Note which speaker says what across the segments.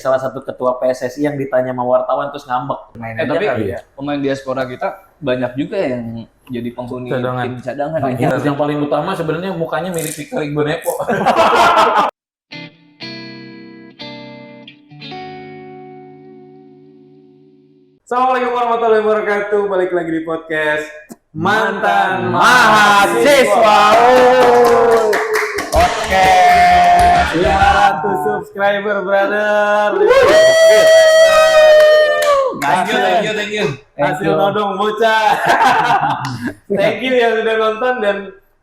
Speaker 1: salah satu ketua PSSI yang ditanya sama wartawan terus ngambek.
Speaker 2: Tapi pemain diaspora kita banyak juga yang jadi penghuni tim cadangan.
Speaker 1: Yang paling utama sebenarnya mukanya mirip Fikri Bonepo.
Speaker 3: Assalamualaikum warahmatullahi wabarakatuh. Balik lagi di podcast Mantan Mahasiswa. Oke, 500 subscriber, brother.
Speaker 2: Thank you.
Speaker 3: Hasil nodong bocah. Thank you yang sudah nonton dan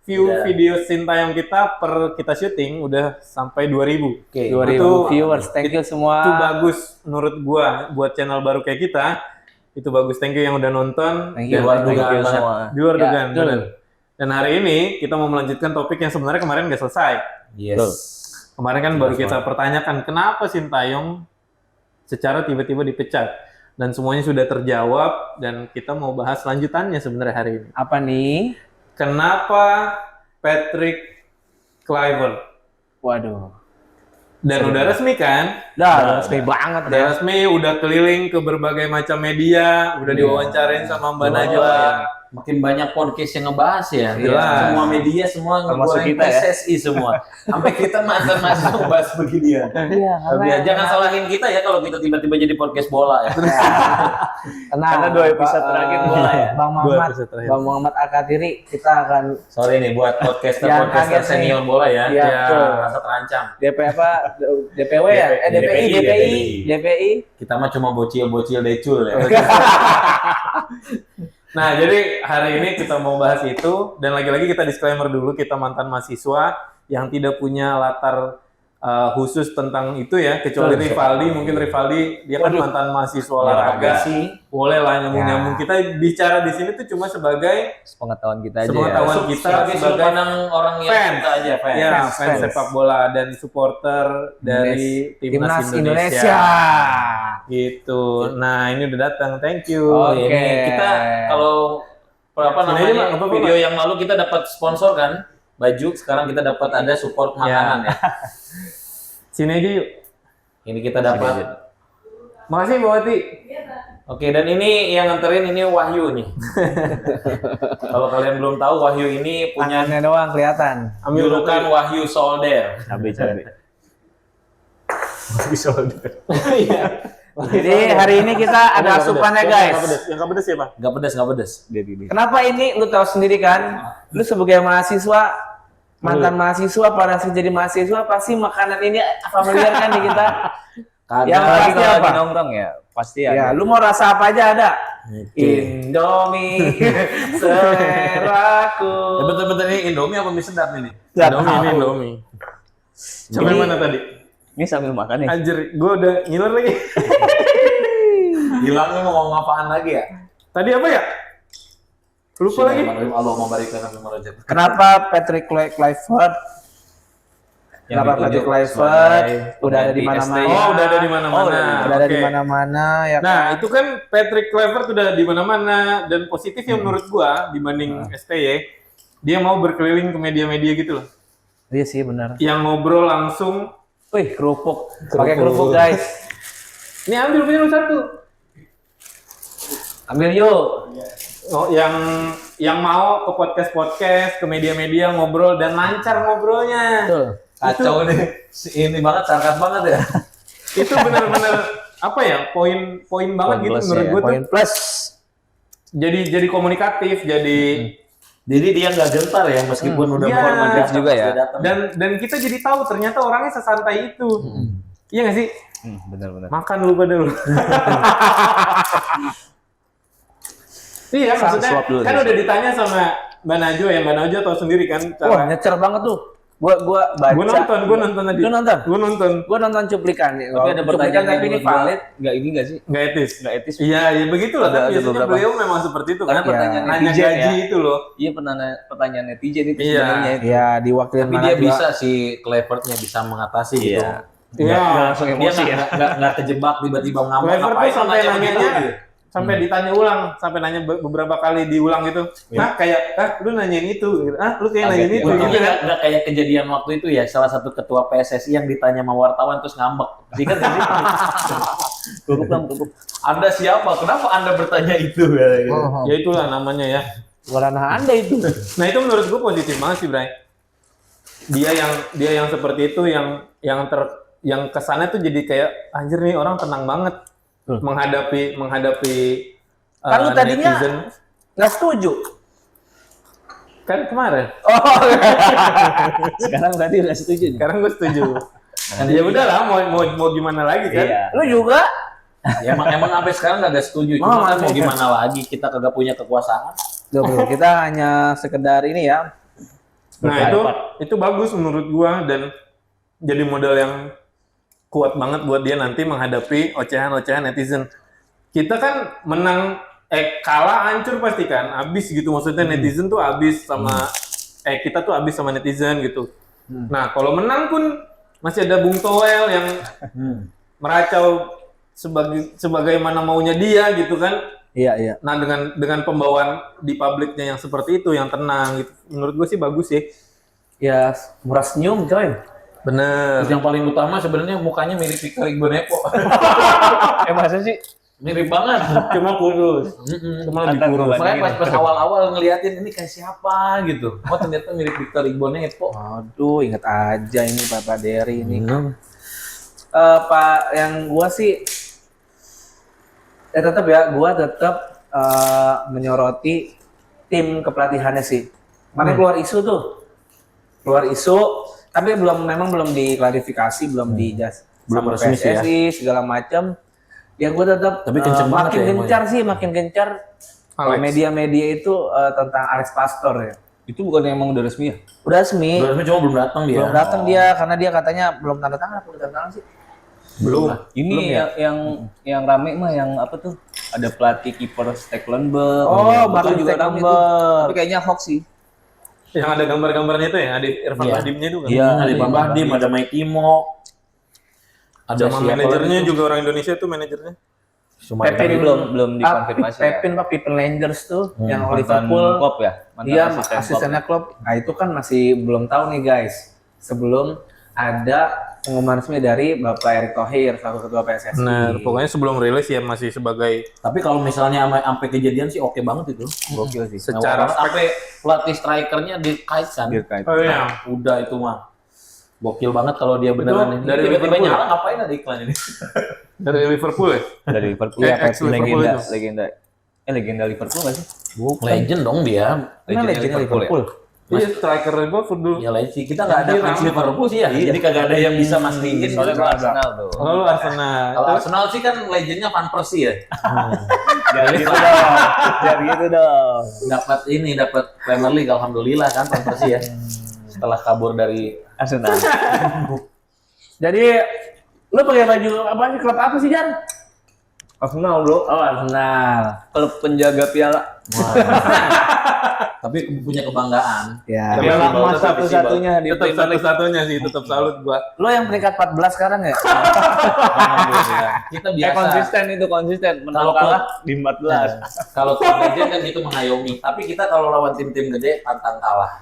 Speaker 3: view video Sintayong kita per kita syuting udah sampai 2000.
Speaker 2: 2000 viewers. Thank you semua.
Speaker 3: Itu bagus menurut gua buat channel baru kayak kita. Itu bagus, thank you yang udah nonton.
Speaker 2: Thank you, thank you semua.
Speaker 3: Di luar dugaan, benar. Dan hari ini kita mau melanjutkan topik yang sebenarnya kemarin nggak selesai.
Speaker 1: Yes.
Speaker 3: Kemarin kan baru kita pertanyakan kenapa Sintayong secara tiba-tiba dipecat. Dan semuanya sudah terjawab dan kita mau bahas lanjutannya sebenarnya hari ini.
Speaker 2: Apa nih?
Speaker 3: Kenapa Patrick Kluivert?
Speaker 2: Waduh.
Speaker 3: Dan udah resmi kan?
Speaker 2: Udah resmi banget
Speaker 3: Udah resmi, udah keliling ke berbagai macam media, udah diwawancarain sama Mbak Najwa.
Speaker 1: Makin banyak podcast yang ngebahas ya.
Speaker 3: Jelas.
Speaker 1: Semua media semua
Speaker 2: Termasuk
Speaker 1: ngegoreng
Speaker 2: kita ya.
Speaker 1: PSSI semua. Sampai kita mantan mahasiswa ngebahas beginian.
Speaker 2: Iya,
Speaker 1: Jangan salahin kita ya kalau kita tiba-tiba jadi podcast bola ya.
Speaker 2: Karena 2 episode terakhir bola ya.
Speaker 3: Bang
Speaker 2: Muhammad Akadiri kita akan
Speaker 1: Sorry nih buat podcaster
Speaker 2: Yang kaget nih.
Speaker 1: senior bola ya.
Speaker 2: Iya, betul.
Speaker 1: Merasa terancam.
Speaker 2: DPW ya? DPI.
Speaker 1: Kita mah cuma bocil-bocil decul ya.
Speaker 3: Nah, jadi hari ini kita mau bahas itu dan lagi-lagi kita disclaimer dulu kita mantan mahasiswa yang tidak punya latar khusus tentang itu ya, kecuali Rivaldi. Mungkin Rivaldi dia kan mantan mahasiswa olahraga
Speaker 1: sih.
Speaker 3: Boleh lah nyambung-nyambung. Kita bicara di sini tuh cuma sebagai
Speaker 2: Pengetahuan kita aja.
Speaker 3: sepengetahuan kita
Speaker 1: Sebagai sudut pandang orang yang
Speaker 3: fans.
Speaker 1: suka aja fans.
Speaker 3: Ya, fans sepak bola dan supporter dari Timnas Indonesia. Gitu. Nah, ini udah datang. Thank you.
Speaker 1: Oke. Kita kalau video yang lalu kita dapat sponsor kan baju, sekarang kita dapat ada support makanan ya.
Speaker 3: Sini aja yuk.
Speaker 1: Ini kita dapat.
Speaker 3: Makasih Mbak Wati.
Speaker 1: Oke, dan ini yang nganterin ini Wahyu nih. Kalau kalian belum tahu, Wahyu ini punya
Speaker 2: Tangannya doang kelihatan.
Speaker 1: julukan Wahyu Solder.
Speaker 2: Cabe.
Speaker 3: Wahyu Solder.
Speaker 2: Jadi hari ini kita ada asupannya guys.
Speaker 3: Yang nggak pedes ya Pak?
Speaker 1: Nggak pedes.
Speaker 2: Kenapa ini? Lu tahu sendiri kan? Lu sebagai mahasiswa, mantan mahasiswa, pada jadi mahasiswa pasti makanan ini familiar kan di kita. Yang pasti
Speaker 4: kalau
Speaker 2: apa?
Speaker 4: lagi nongkrong ya pasti ada.
Speaker 2: Ya, lu mau rasa apa aja ada. Indomie, seleraku.
Speaker 1: Betul-betul ini Indomie apa mie sedap ini?
Speaker 3: Indomie. Sampai mana tadi?
Speaker 4: Ini sambil makan nih.
Speaker 3: Anjir, gue udah ngiler lagi.
Speaker 1: Hilangnya mau ngomong apaan lagi ya?
Speaker 3: Tadi apa ya? Lupa lagi.
Speaker 2: Kenapa Patrick Kluivert? Kenapa Patrick Kluivert udah ada di mana-mana?
Speaker 3: Oh, udah ada di mana-mana.
Speaker 2: Udah ada di
Speaker 3: Oke.
Speaker 2: mana-mana ya kan?
Speaker 3: Nah, itu kan Patrick Kluivert udah di mana-mana dan positif yang menurut gua dibanding STY, dia mau berkeliling ke media-media gitu loh.
Speaker 2: Iya sih benar.
Speaker 3: Yang ngobrol langsung.
Speaker 2: Wih, kerupuk. Pakai kerupuk, guys.
Speaker 3: Ini ambil punya lu satu.
Speaker 2: Ambil yuk.
Speaker 3: Oh, yang mau ke podcast, ke media-media ngobrol dan lancar ngobrolnya.
Speaker 2: Betul.
Speaker 1: Kacau nih. Ini banget, sarkas banget ya.
Speaker 3: Itu benar-benar apa ya? Poin banget gitu menurut gua tuh.
Speaker 2: Poin plus.
Speaker 3: Jadi komunikatif,
Speaker 1: Jadi dia nggak gentar ya, meskipun udah
Speaker 3: Iya.
Speaker 1: formatif
Speaker 4: juga ya.
Speaker 3: dan kita jadi tahu ternyata orangnya sesantai itu. Iya nggak sih?
Speaker 4: Benar-benar.
Speaker 3: Makan lu pada lu. Iya, maksudnya
Speaker 4: Suap dulu,
Speaker 3: kan
Speaker 4: suap.
Speaker 3: udah ditanya sama Mbak Najwa ya, Mbak Najwa tahu sendiri kan
Speaker 2: Wah, nyecer banget tuh. Gua baca.
Speaker 3: Gua nonton tadi.
Speaker 2: Lu nonton?
Speaker 3: Gua nonton
Speaker 2: cuplikan.
Speaker 1: Tapi ada
Speaker 2: Cuplikan
Speaker 1: pertanyaan
Speaker 2: tapi ini valid.
Speaker 4: Enggak sih?
Speaker 3: nggak etis.
Speaker 4: Enggak etis.
Speaker 3: Iya, ya begitulah kan
Speaker 4: Ada
Speaker 3: biasanya
Speaker 4: beberapa.
Speaker 3: beliau memang seperti itu
Speaker 4: Karena
Speaker 3: kan.
Speaker 4: pertanyaan
Speaker 3: Nanya
Speaker 4: netizen
Speaker 3: gaji
Speaker 4: ya.
Speaker 3: itu loh.
Speaker 4: Iya, pertanyaan netizen itu
Speaker 3: Iya.
Speaker 4: sebenarnya itu.
Speaker 2: Ya, diwakilin
Speaker 1: Tapi dia bisa si Kluivertnya bisa mengatasi gitu.
Speaker 4: Iya.
Speaker 3: Iya.
Speaker 4: Nggak langsung
Speaker 1: Dia
Speaker 4: emosi ya.
Speaker 1: nggak kejebak tiba-tiba ngambek
Speaker 3: Kluivert tuh
Speaker 1: ngapain
Speaker 3: sampai
Speaker 1: nanya
Speaker 3: nanyanya
Speaker 1: begitu gitu.
Speaker 3: sampai ditanya ulang, sampai nanya beberapa kali diulang gitu. Nah, kayak, lu nanyain itu, gitu. Lu kayak nanyain itu.
Speaker 1: Untungnya
Speaker 3: Gitu.
Speaker 1: nggak kayak kejadian waktu itu ya, salah satu ketua PSSI yang ditanya sama wartawan terus ngambek. Jika cukup. Anda siapa? Kenapa Anda bertanya itu?
Speaker 3: Ya itulah namanya ya.
Speaker 2: Ranah Anda itu.
Speaker 3: Nah itu menurut gue positif banget sih, Bray. Dia yang seperti itu, yang kesannya tuh jadi kayak anjir nih orang tenang banget menghadapi
Speaker 2: Kan lu tadinya
Speaker 3: netizen.
Speaker 2: nggak setuju.
Speaker 3: Kan kemarin.
Speaker 4: Sekarang tadi udah setuju nih.
Speaker 3: Sekarang gue setuju. Ya udah lah, mau gimana lagi kan?
Speaker 4: Iya.
Speaker 2: Lu juga.
Speaker 1: Ya emang sampai sekarang nggak setuju. Cuma kan mau gimana lagi, kita kagak punya kekuasaan.
Speaker 2: Bro, kita hanya sekedar ini ya.
Speaker 3: Nah itu bagus menurut gua dan jadi modal yang kuat banget buat dia nanti menghadapi ocehan-ocehan netizen. Kita kan menang, kalah hancur pasti kan, abis gitu maksudnya netizen tuh abis sama, kita tuh abis sama netizen gitu. Nah kalau menang pun masih ada Bung Toel yang meracau sebagaimana maunya dia gitu kan.
Speaker 2: Iya.
Speaker 3: Nah dengan pembawaan di publiknya yang seperti itu, yang tenang gitu, menurut gue sih bagus sih.
Speaker 2: Ya, murah senyum, coy.
Speaker 3: Bener.
Speaker 1: Terus yang paling utama sebenarnya mukanya mirip Victor Igbonepo.
Speaker 4: Masa sih?
Speaker 1: Mirip banget.
Speaker 3: Cuma kurus. Cuma lebih
Speaker 4: Antar
Speaker 3: kurus.
Speaker 4: gua
Speaker 1: Makanya pas awal-awal ngeliatin ini kayak siapa gitu. Oh ternyata mirip Victor Igbonepo.
Speaker 2: Aduh, inget aja ini Bapak Dery ini. Pak, yang gua sih gua tetap menyoroti tim kepelatihannya sih. Mana keluar isu tuh? Keluar isu, tapi memang belum diklarifikasi, belum
Speaker 1: Belum
Speaker 2: sama
Speaker 1: resmi sih ya.
Speaker 2: PSSI segala macam. Ya gua tetap
Speaker 1: Tapi kenceng banget
Speaker 2: makin
Speaker 1: ya,
Speaker 2: gencar sih, makin gencar
Speaker 3: Alex.
Speaker 2: media-media itu tentang Alex Pastor ya.
Speaker 4: Itu bukan emang udah resmi ya?
Speaker 2: Udah resmi.
Speaker 1: Cuma belum datang dia.
Speaker 2: Belum datang dia karena dia katanya belum tanda tangan, belum tanda tangan sih.
Speaker 1: Belum.
Speaker 4: Ini yang rame mah yang apa tuh? Ada pelatih kiper Stekelenburg.
Speaker 2: Oh,
Speaker 4: Itu
Speaker 2: Martin
Speaker 4: juga rame tuh.
Speaker 2: Stekelenburg.
Speaker 4: Tapi kayaknya hoax sih.
Speaker 3: Yang ada gambar-gambarnya itu ya, ada Irfan
Speaker 1: Iya.
Speaker 3: Bahdimnya itu kan.
Speaker 1: Iya, ada Bang Bahdim, ada Mike Timo. Ada
Speaker 3: Sama
Speaker 1: siapa
Speaker 3: manajernya
Speaker 1: lagi tuh?
Speaker 3: juga orang Indonesia tuh manajernya.
Speaker 1: Cuma
Speaker 2: Pepin
Speaker 4: Tapi belum dikonfirmasi.
Speaker 2: Pepin Rangers tuh yang
Speaker 4: Mantan
Speaker 2: Liverpool.
Speaker 4: Klopp ya? Mantan
Speaker 2: Iya,
Speaker 4: asisten
Speaker 2: asistennya Klopp. Nah, itu kan masih belum tahu nih guys. Sebelum ada pengumuman resmi dari Bapak Erick Thohir selaku ketua PSSI.
Speaker 3: Nah, pokoknya sebelum rilis ya masih sebagai
Speaker 1: Tapi kalau misalnya sampai kejadian sih oke banget itu.
Speaker 4: Gokil sih.
Speaker 3: secara
Speaker 1: Sampai pelatih strikernya dikaitkan.
Speaker 4: Dirkait.
Speaker 3: oh iya.
Speaker 1: Udah itu mah. Gokil banget kalau dia beneran ini.
Speaker 3: dari
Speaker 1: Tiba-tiba
Speaker 3: Liverpool.
Speaker 1: nyala ngapain ada iklan ini?
Speaker 3: Dari Liverpool ya.
Speaker 4: Dari Liverpool.
Speaker 3: Iya, ex-Liverpool
Speaker 4: legenda,
Speaker 3: itu.
Speaker 4: legenda. Legenda Liverpool nggak sih?
Speaker 1: Legend dong dia.
Speaker 2: Karena legendnya Liverpool.
Speaker 3: Iya, striker Liverpool dulu.
Speaker 1: Ya lain sih. Kita nggak ada
Speaker 3: Iya,
Speaker 1: fans
Speaker 3: Ram.
Speaker 1: Liverpool sih ya. Jadi kagak ada yang bisa mastiin.
Speaker 4: Soalnya gua Arsenal tuh.
Speaker 3: Oh, lu Arsenal.
Speaker 1: Kalau
Speaker 3: Terus
Speaker 1: Arsenal sih kan legendnya Van Persie ya.
Speaker 4: Jangan gitu dong. Jangan gitu dong.
Speaker 1: Dapat Premier League alhamdulillah kan Van Persie ya. Setelah kabur dari
Speaker 4: Arsenal.
Speaker 2: Jadi lu pakai baju apa sih, klub apa sih, Jan?
Speaker 4: Arsenal bro.
Speaker 2: Oh, Arsenal.
Speaker 4: Klub penjaga piala.
Speaker 1: tapi punya kebanggaan.
Speaker 2: Ya.
Speaker 3: Tapi
Speaker 4: Piala
Speaker 3: Liverpool
Speaker 4: emas
Speaker 3: tetap
Speaker 4: satu-satunya di
Speaker 3: tetap
Speaker 4: Premier League.
Speaker 3: satu-satunya sih, tetap salut gua.
Speaker 2: Lo yang peringkat 14 sekarang ya?
Speaker 1: Alhamdulillah. Kita biasa.
Speaker 4: Konsisten menang
Speaker 1: Kalau
Speaker 4: kalah di 14.
Speaker 1: Kalau tim legend kan gitu mengayomi. Tapi kita kalau lawan tim-tim gede pantang kalah.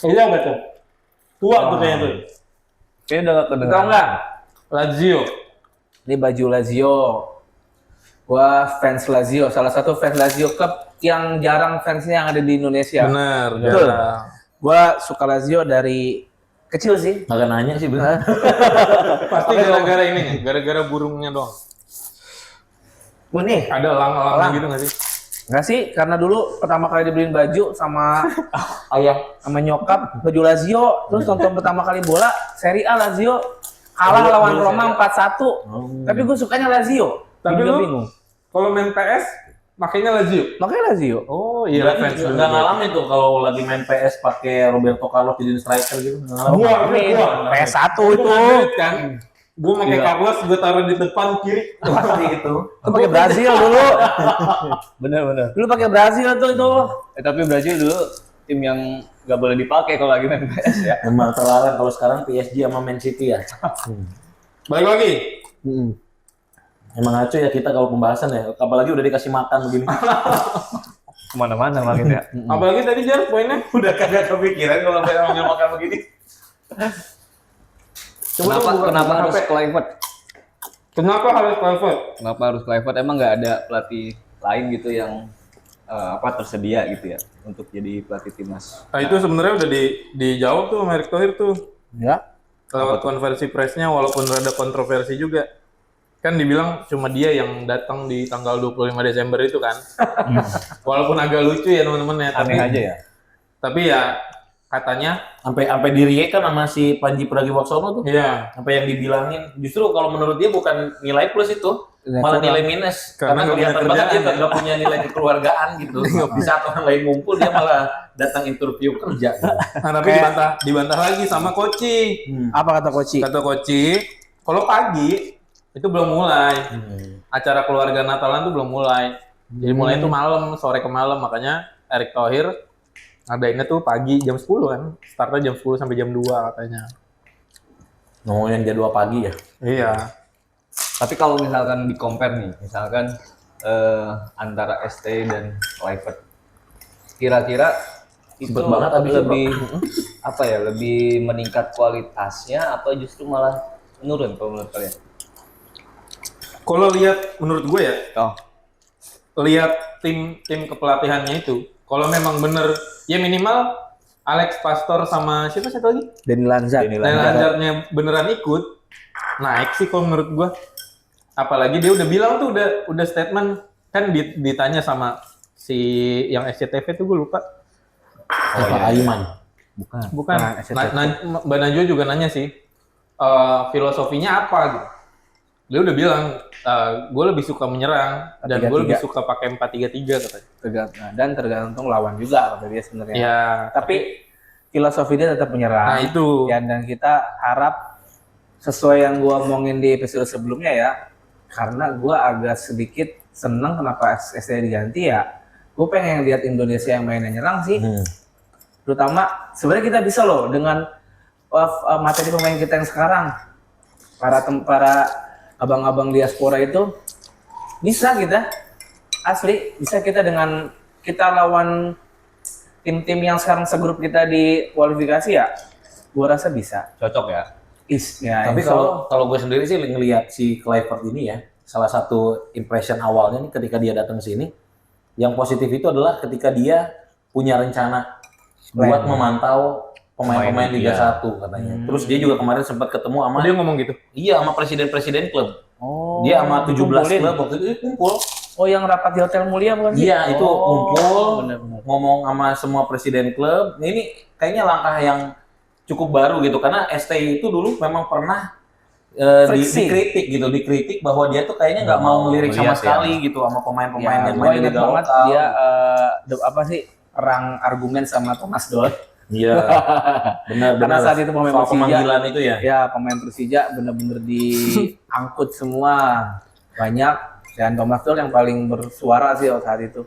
Speaker 3: Iya betul. Tua tuh kayaknya tuh.
Speaker 4: Kayaknya udah gak
Speaker 2: Tahu
Speaker 4: kedengeran.
Speaker 2: nggak?
Speaker 3: Lazio.
Speaker 2: Ini baju Lazio. Gua fans Lazio, salah satu fans Lazio klub yang jarang fansnya yang ada di Indonesia.
Speaker 3: Benar,
Speaker 2: Betul.
Speaker 3: jarang.
Speaker 2: Gua suka Lazio dari kecil sih.
Speaker 1: Agak nanya sih bener.
Speaker 3: Pasti gara-gara ini, nih, gara-gara burungnya doang.
Speaker 2: Nih,
Speaker 3: Ada elang-elang gitu nggak sih?
Speaker 2: nggak sih? Karena dulu pertama kali dibeliin baju sama ayah sama nyokap baju Lazio, terus nonton pertama kali bola Serie A Lazio kalah
Speaker 1: Oh,
Speaker 2: lawan
Speaker 1: dulu
Speaker 2: Roma
Speaker 1: Serie A.
Speaker 2: 4-1. Tapi gue sukanya Lazio.
Speaker 3: Tapi
Speaker 2: Juga
Speaker 3: lu
Speaker 2: bingung.
Speaker 3: kalau main PS makanya Lazio.
Speaker 2: Makanya Lazio.
Speaker 3: Oh
Speaker 1: Berarti nggak ngalamin tuh kalau lagi main PS pakai Roberto Carlos jadi striker gitu. Nggak ngalamin.
Speaker 3: Gua
Speaker 2: PS1
Speaker 3: Gua
Speaker 2: itu.
Speaker 3: Madrid kan. Gua pakai
Speaker 4: Iya.
Speaker 3: Carlos, gua taruh di depan kiri.
Speaker 1: Pasti itu.
Speaker 2: Lu pakai Brazil dulu.
Speaker 4: Bener-bener.
Speaker 2: Dulu pakai Brazil tuh itu.
Speaker 4: Tapi Brazil dulu tim yang gak boleh dipakai kalau lagi main PS ya.
Speaker 1: Emang terlarang kalau sekarang PSG sama Man City ya.
Speaker 3: Balik lagi.
Speaker 1: Emang ngaco ya kita kalau pembahasan ya, apalagi udah dikasih makan begini.
Speaker 4: Kemana-mana makin ya.
Speaker 3: Apalagi tadi Jar poinnya.
Speaker 1: Udah kagak kepikiran kalau sampai ngambil makan begini.
Speaker 4: Kenapa harus Kluivert?
Speaker 3: Kenapa harus Kluivert?
Speaker 4: Kenapa harus Kluivert? Emang nggak ada pelatih lain gitu yang tersedia gitu ya untuk jadi pelatih timnas?
Speaker 3: Nah itu sebenarnya udah dijawab tuh sama Erick Thohir tuh.
Speaker 2: Ya.
Speaker 3: Lewat konversi persnya walaupun rada kontroversi juga. Kan dibilang cuma dia yang datang di tanggal 25 Desember itu kan. Walaupun agak lucu ya teman-teman ya.
Speaker 4: Aneh aja ya.
Speaker 3: Tapi ya katanya
Speaker 1: Sampai diriek kan sama si Panji Pragiwaksono tuh.
Speaker 3: iya.
Speaker 1: Sampai yang dibilangin justru kalau menurut dia bukan nilai plus itu, malah nilai minus.
Speaker 3: Karena
Speaker 1: Karena
Speaker 3: nggak
Speaker 1: kelihatan
Speaker 3: punya
Speaker 1: banget dia
Speaker 3: kerjaan.
Speaker 1: nggak punya nilai kekeluargaan gitu. Di saat orang lain ngumpul dia malah datang interview kerja.
Speaker 3: Nah, tapi dibantah lagi sama Koci.
Speaker 2: Apa kata Koci?
Speaker 3: Kata Koci, kalau pagi itu belum mulai. Acara keluarga Natalan tuh belum mulai. Jadi mulai itu malam, sore ke malam. Makanya Erick Thohir ngadainnya tuh pagi jam 10 kan. Startnya jam 10 sampai jam 2 katanya.
Speaker 1: Ngomongin jadwal pagi ya.
Speaker 3: Iya.
Speaker 4: Tapi kalau misalkan di compare nih, misalkan antara ST dan Kluivert, kira-kira itu
Speaker 1: Cepet banget habis itu,
Speaker 4: lebih apa ya, lebih meningkat kualitasnya atau justru malah menurun kalau menurut kalian?
Speaker 3: Kalau lihat menurut gue ya,
Speaker 4: Oh,
Speaker 3: lihat tim kepelatihannya itu, kalau memang bener ya minimal Alex Pastor sama siapa satu lagi?
Speaker 2: Deni Lanzar.
Speaker 3: Dan Lanzarnya beneran ikut, naik sih kalau menurut gua. Apalagi dia udah bilang tuh udah statement kan ditanya sama si yang SCTV tuh gue lupa.
Speaker 1: Pak Aiman.
Speaker 3: Bukan.
Speaker 2: Nah, SCTV.
Speaker 3: Mbak Najwa juga nanya sih filosofinya apa gitu. Dia udah bilang gue lebih suka menyerang dan gue
Speaker 2: 4-3-3.
Speaker 3: lebih suka pakai 4-3-3 katanya.
Speaker 2: Dan tergantung lawan juga kata dia sebenarnya.
Speaker 3: Ya,
Speaker 2: Tapi filosofi dia tetap menyerang.
Speaker 3: nah itu.
Speaker 2: Ya, dan kita harap sesuai yang gua omongin di episode sebelumnya ya, karena gua agak sedikit seneng kenapa SSD diganti ya. Gue pengen lihat Indonesia yang mainnya nyerang sih. Terutama sebenarnya kita bisa loh dengan materi pemain kita yang sekarang. Para abang-abang diaspora itu bisa kita asli bisa kita dengan kita lawan tim-tim yang sekarang segrup kita di kualifikasi ya, gua rasa bisa.
Speaker 4: cocok ya.
Speaker 2: Ya,
Speaker 1: Tapi
Speaker 2: insya Allah.
Speaker 1: kalau gue sendiri sih ngelihat si Kluivert ini ya, salah satu impression awalnya nih ketika dia datang ke sini, yang positif itu adalah ketika dia punya rencana buat memantau pemain-pemain Liga 1 katanya. Terus dia juga kemarin sempat ketemu sama
Speaker 3: Dia ngomong gitu.
Speaker 1: iya sama presiden-presiden klub.
Speaker 2: Oh,
Speaker 1: Dia sama 17
Speaker 2: dikumpulin.
Speaker 1: klub waktu itu kumpul.
Speaker 2: Oh, yang rapat di Hotel Mulia bukan sih?
Speaker 1: Iya, itu kumpul
Speaker 2: benar-benar.
Speaker 1: ngomong sama semua presiden klub. Ini kayaknya langkah yang cukup baru gitu karena ST itu dulu memang pernah dikritik bahwa dia tuh kayaknya nggak mau ngelirik sama
Speaker 4: melihat ya.
Speaker 1: sekali gitu sama pemain-pemain yang
Speaker 2: Gua
Speaker 1: main di
Speaker 2: ingat
Speaker 1: liga
Speaker 2: banget
Speaker 1: lokal.
Speaker 2: dia apa sih perang argumen sama Thomas Doll.
Speaker 1: Iya, benar.
Speaker 2: Karena saat itu pemain
Speaker 1: soal
Speaker 2: Persija,
Speaker 1: pemanggilan itu ya.
Speaker 2: ya pemain Persija bener-bener diangkut semua banyak, dan Thomas Doll yang paling bersuara sih saat itu.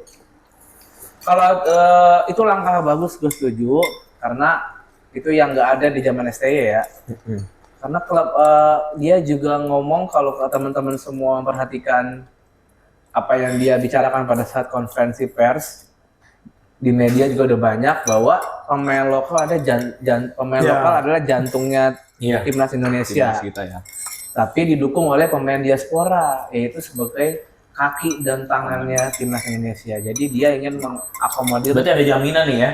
Speaker 2: Kalau itu langkah bagus, gue setuju karena itu yang nggak ada di zaman STY ya. Karena klub dia juga ngomong kalau teman-teman semua memperhatikan apa yang dia bicarakan pada saat konferensi pers di media juga udah banyak bahwa pemain lokal ada pemain
Speaker 3: Ya.
Speaker 2: lokal adalah jantungnya
Speaker 1: Iya.
Speaker 2: timnas Indonesia.
Speaker 4: Timnas kita ya.
Speaker 2: Tapi didukung oleh pemain diaspora, yaitu sebagai kaki dan tangannya timnas Indonesia. Jadi dia ingin mengakomodir.
Speaker 1: Berarti ada jaminan nih ya.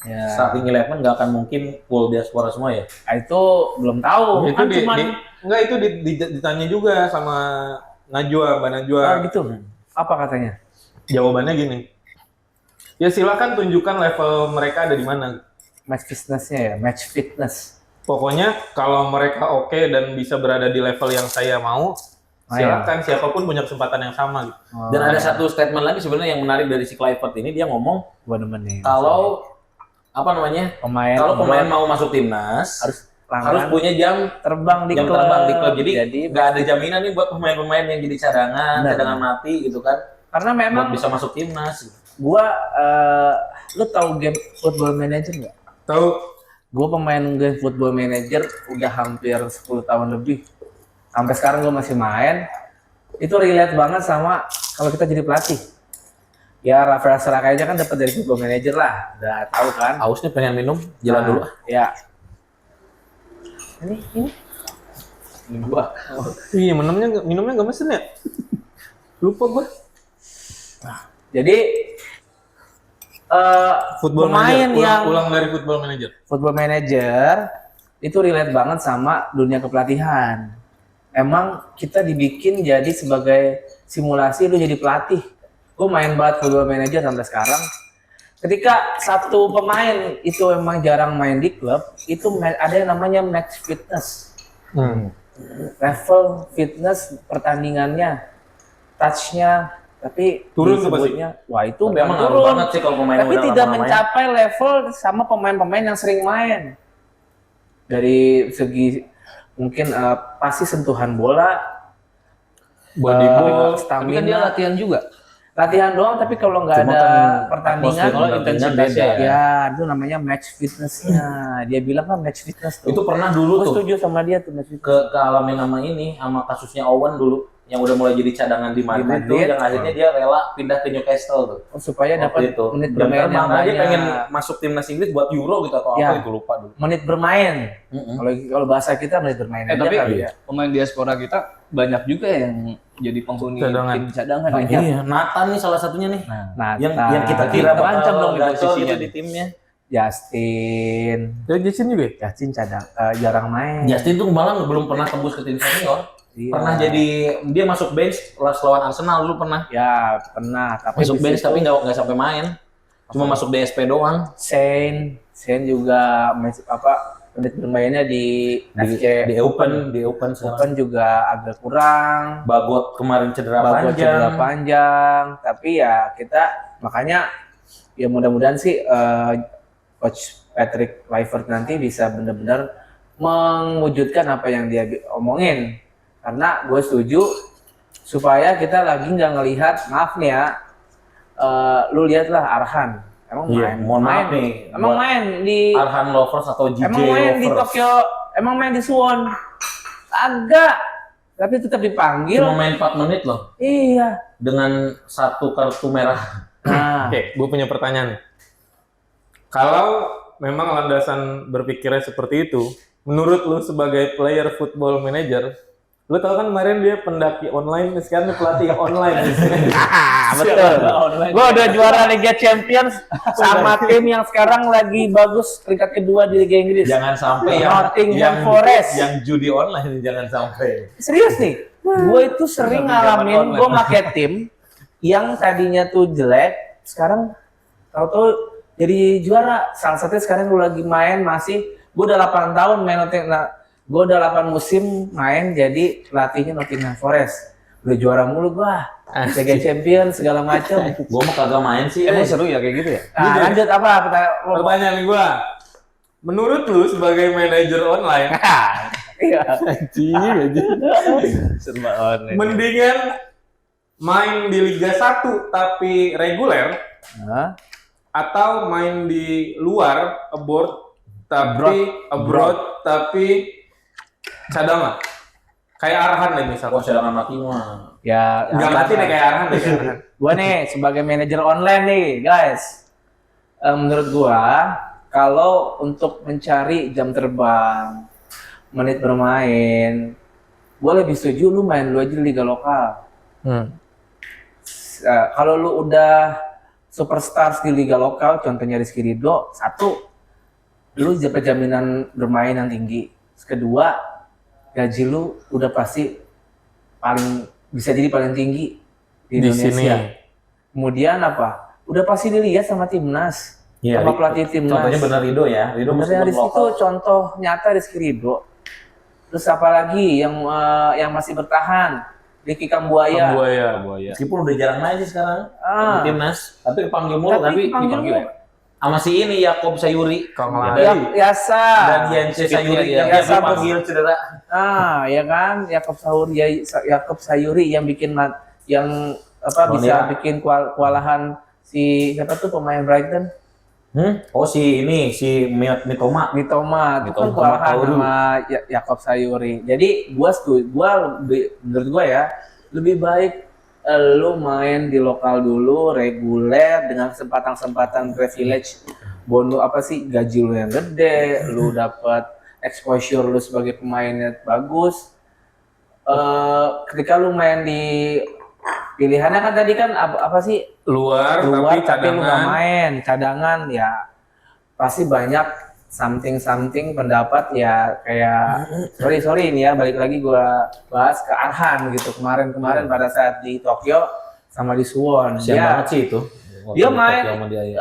Speaker 2: Ya,
Speaker 1: Starting Eleven nggak akan mungkin full diaspora semua ya.
Speaker 2: itu belum tahu.
Speaker 3: Itu
Speaker 2: Kan cuman
Speaker 3: ditanya juga sama Najwa, Mbak Najwa.
Speaker 2: gitu. Apa katanya?
Speaker 3: Jawabannya gini. Ya silakan tunjukkan level mereka ada di mana.
Speaker 2: Match fitness-nya ya, match fitness.
Speaker 3: Pokoknya kalau mereka oke dan bisa berada di level yang saya mau, silakan siapapun punya kesempatan yang sama gitu.
Speaker 1: Dan ada satu statement lagi sebenarnya yang menarik dari si Kluivert ini, dia ngomong
Speaker 2: Gua demen nih.
Speaker 1: kalau apa namanya?
Speaker 2: pemain
Speaker 1: Kalau pemain mau masuk timnas harus punya jam
Speaker 2: terbang di
Speaker 1: jam
Speaker 2: klub.
Speaker 1: terbang di klub. Jadi
Speaker 2: Jadi
Speaker 1: nggak ada jaminan nih buat pemain-pemain yang jadi cadangan,
Speaker 2: Benar.
Speaker 1: cadangan mati gitu kan.
Speaker 2: karena
Speaker 1: Buat
Speaker 2: memang
Speaker 1: bisa masuk timnas.
Speaker 2: gua lu tahu game Football Manager nggak?
Speaker 3: Tahu
Speaker 2: Gue pemain game Football Manager udah hampir 10 tahun lebih. Sampai sekarang gue masih main. itu relate banget sama kalau kita jadi pelatih. Ya Rafael Straka aja kan dapat dari Football Manager lah, udah tahu kan.
Speaker 1: Ausnya pengen minum, jalan
Speaker 2: Nah,
Speaker 1: dulu.
Speaker 2: Ya. Ini.
Speaker 4: Gua
Speaker 3: Iya, minumnya nggak mesen ya? Lupa gua.
Speaker 2: Jadi
Speaker 3: Football
Speaker 2: pemain
Speaker 3: Manager,
Speaker 2: yang
Speaker 3: ulang dari Football Manager.
Speaker 2: Football Manager itu relate banget sama dunia kepelatihan. Emang kita dibikin jadi sebagai simulasi lu jadi pelatih. Gue main banget Football Manager sampai sekarang. Ketika satu pemain itu emang jarang main di klub, itu ada yang namanya match fitness. Level fitness pertandingannya, touch-nya, tapi
Speaker 3: Turun tuh
Speaker 2: disebutnya, wah itu
Speaker 1: Tapi emang
Speaker 2: memang
Speaker 1: ngaruh
Speaker 2: turun.
Speaker 1: banget sih kalau pemain
Speaker 2: Tapi
Speaker 1: udah
Speaker 2: tidak
Speaker 1: lama-lama
Speaker 2: mencapai level sama pemain-pemain yang sering main. Dari segi mungkin pasti sentuhan bola,
Speaker 3: Body ball.
Speaker 4: tapi kan dia
Speaker 2: stamina,
Speaker 4: latihan juga.
Speaker 2: latihan doang. Tapi kalau nggak
Speaker 1: Cuma
Speaker 2: ada
Speaker 1: kan
Speaker 2: pertandingan,
Speaker 1: atmosfer intensitasnya beda.
Speaker 2: ya itu namanya match fitnessnya. Dia bilang kan match fitness tuh.
Speaker 1: Itu pernah dulu
Speaker 2: Gua
Speaker 1: tuh
Speaker 2: setuju sama dia tuh match fitness.
Speaker 1: ke alamin nama ini sama kasusnya Owen dulu yang udah mulai jadi cadangan di Madrid, tuh,
Speaker 2: Madrid.
Speaker 1: yang akhirnya dia rela pindah ke Newcastle tuh.
Speaker 2: Supaya
Speaker 1: Waktu
Speaker 2: dapat
Speaker 1: itu.
Speaker 2: menit
Speaker 1: Dan
Speaker 2: bermain yang
Speaker 1: makanya dia
Speaker 2: banyak.
Speaker 1: pengen masuk timnas Inggris buat Euro gitu atau
Speaker 2: Ya.
Speaker 1: apa itu lupa dulu.
Speaker 2: Menit bermain.
Speaker 1: Mm-mm.
Speaker 2: Kalau bahasa kita menit bermain aja
Speaker 4: Tapi
Speaker 2: kali ya.
Speaker 4: pemain diaspora kita banyak juga yang jadi penghuni
Speaker 3: Cadangan.
Speaker 4: tim cadangan.
Speaker 2: Oh,
Speaker 4: ya.
Speaker 1: Iya, Nathan nih salah satunya nih.
Speaker 2: Nah,
Speaker 1: Yang kita kira
Speaker 4: Terancam dong di
Speaker 1: gacor
Speaker 4: posisinya
Speaker 1: gitu
Speaker 4: nih.
Speaker 1: di timnya.
Speaker 2: Justin,
Speaker 3: Jadi Jason juga ya?
Speaker 2: Justin jarang main.
Speaker 1: Justin tuh malah belum pernah tembus ke tim senior.
Speaker 2: Iya.
Speaker 1: Pernah jadi dia masuk bench kelas lawan Arsenal dulu pernah.
Speaker 2: Ya pernah, tapi
Speaker 1: Masuk
Speaker 2: di
Speaker 1: bench
Speaker 2: situ
Speaker 1: tapi nggak sampai main. Cuma masuk DSP doang.
Speaker 2: Shane juga menit bermainnya di FC
Speaker 1: Di Open sekarang.
Speaker 2: Open juga agak kurang.
Speaker 1: Bagot kemarin cedera
Speaker 2: Bagus
Speaker 1: panjang.
Speaker 2: cedera panjang, tapi ya kita makanya ya mudah-mudahan sih Coach Patrick Kluivert nanti bisa benar-benar mewujudkan apa yang dia omongin. Karena gue setuju supaya kita lagi nggak ngelihat, maaf nih ya, lu lihatlah Arhan, emang
Speaker 1: Iya, mohon maaf nih,
Speaker 2: emang
Speaker 1: buat
Speaker 2: main di,
Speaker 1: Arhan lovers atau JJ
Speaker 2: emang main di
Speaker 1: lovers.
Speaker 2: Tokyo, emang main di Suwon, agak, tapi tetap dipanggil.
Speaker 1: Cuma main 4 menit loh
Speaker 2: Iya.
Speaker 1: dengan 1 kartu merah.
Speaker 2: Nah,
Speaker 3: Oke, gue punya pertanyaan nih. Kalau memang landasan berpikirnya seperti itu, menurut lu sebagai player Football Manager, lu tahu kan kemarin dia pendaki online, sekarang dia pelatih online.
Speaker 2: betul. Gua udah juara Liga Champions sama tim yang sekarang lagi bagus peringkat kedua di Liga Inggris.
Speaker 1: Jangan sampai
Speaker 2: Nottingham Forest.
Speaker 1: yang judi online jangan sampai.
Speaker 2: Serius nih, gue itu sering ngalamin gue pakai tim yang tadinya tuh jelek, sekarang tahu-tahu jadi juara. Salah satunya sekarang gue lagi main masih, gue udah 8 tahun main gue udah 8 musim main jadi pelatihnya Nottingham Forest. Udah juara mulu gua. Liga Champions segala macam.
Speaker 1: Gua mah kagak main sih.
Speaker 4: Emang seru ya kayak gitu ya?
Speaker 2: Nah, lanjut apa?
Speaker 3: Pertanyaan gue, menurut lu sebagai manajer online,
Speaker 2: Iya.
Speaker 4: Serba online.
Speaker 3: mendingan main di Liga 1 tapi reguler,
Speaker 2: Hah?
Speaker 3: atau main di luar abroad tapi cadangan? Kayak Arhan nih misalnya.
Speaker 1: Wah, cadangan mati mah.
Speaker 2: Ya,
Speaker 3: Nggak mati deh kayak Arhan deh. kayak Arhan.
Speaker 2: gua nih sebagai manajer online nih, guys. Menurut gua kalau untuk mencari jam terbang, menit bermain, gua lebih setuju lu main lu aja di liga lokal. Kalau lu udah superstars di liga lokal, contohnya Rizky Ridho, satu, lu dapat jaminan bermain yang tinggi. Kedua, gaji lu udah pasti bisa jadi paling tinggi di
Speaker 3: Di
Speaker 2: Indonesia.
Speaker 3: sini.
Speaker 2: Kemudian apa? Udah pasti dilihat sama timnas,
Speaker 1: Iya,
Speaker 2: sama pelatih timnas.
Speaker 1: Contohnya benar Rido ya. Rido
Speaker 2: Benernya
Speaker 1: meskipun
Speaker 2: Rizky itu
Speaker 1: lokal.
Speaker 2: contoh nyata Rizky Ridho. Terus apa lagi yang masih bertahan? Ricky Kambuaya.
Speaker 3: Buaya.
Speaker 1: Meskipun udah jarang main sih sekarang
Speaker 2: Ah.
Speaker 1: di timnas, tapi kepanggil mulu
Speaker 2: Tapi dipanggil
Speaker 1: dipanggil ya. Sama si ini Yakob Sayuri
Speaker 3: Kalau
Speaker 2: Ya,
Speaker 3: nggak
Speaker 2: Yasa.
Speaker 1: dan Yance Sayuri yang
Speaker 2: dia.
Speaker 1: dia panggil cedera.
Speaker 2: Ya kan, Yakob Sayuri yang bikin yang bisa bikin kewalahan si siapa tuh pemain Brighton,
Speaker 1: Oh si Mitoma.
Speaker 2: Mitoma itu kan
Speaker 1: Mitoma
Speaker 2: kewalahan
Speaker 1: Kaoru.
Speaker 2: sama Yakob Sayuri. Jadi menurut gua ya, lebih baik lu main di lokal dulu reguler dengan kesempatan-kesempatan privilege bonus apa sih gaji lu yang gede, lu dapat exposure lu sebagai pemainnya bagus. Ketika lu main di pilihannya kan tadi kan apa sih
Speaker 3: luar
Speaker 2: luar
Speaker 3: tapi
Speaker 2: tapi lu nggak
Speaker 3: cadangan.
Speaker 2: main cadangan ya pasti banyak something pendapat ya kayak sorry ini ya balik lagi gua bahas ke Arhan gitu kemarin pada saat di Tokyo sama di Suwon
Speaker 1: Sian banget sih itu.
Speaker 2: dia
Speaker 1: Waktu di
Speaker 2: main
Speaker 1: Tokyo sama dia, ya.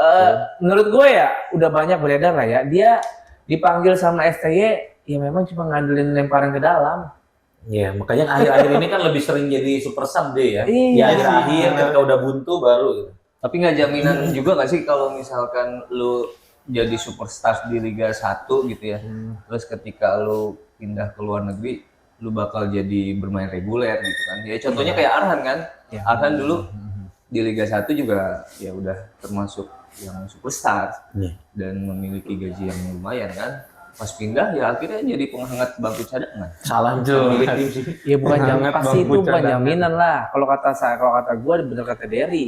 Speaker 2: menurut gue ya udah banyak beredar lah ya dia dipanggil sama STY ya memang cuma ngandelin lemparan ke dalam.
Speaker 1: Iya, makanya akhir-akhir ini kan lebih sering jadi super sub deh ya.
Speaker 2: Iya.
Speaker 1: Di akhir-akhir ketika udah buntu baru gitu.
Speaker 4: Tapi nggak jaminan juga nggak sih kalau misalkan lu jadi superstar di Liga 1 gitu ya. Terus ketika lu pindah ke luar negeri, lu bakal jadi bermain reguler gitu kan. Ya contohnya kayak Arhan kan.
Speaker 2: Ya.
Speaker 4: Arhan dulu di Liga 1 juga ya udah termasuk yang superstar
Speaker 1: Iya.
Speaker 4: dan memiliki gaji yang lumayan kan. Pas pindah ya akhirnya jadi penghangat bangku cadangan.
Speaker 1: Salah
Speaker 3: Jelas.
Speaker 1: milik tim sih.
Speaker 2: Ya bukan
Speaker 3: Hangat
Speaker 2: pasti
Speaker 3: bangku
Speaker 2: itu bukan
Speaker 3: cadangan.
Speaker 2: jaminan lah. Kalau kata gue bener kata Derry.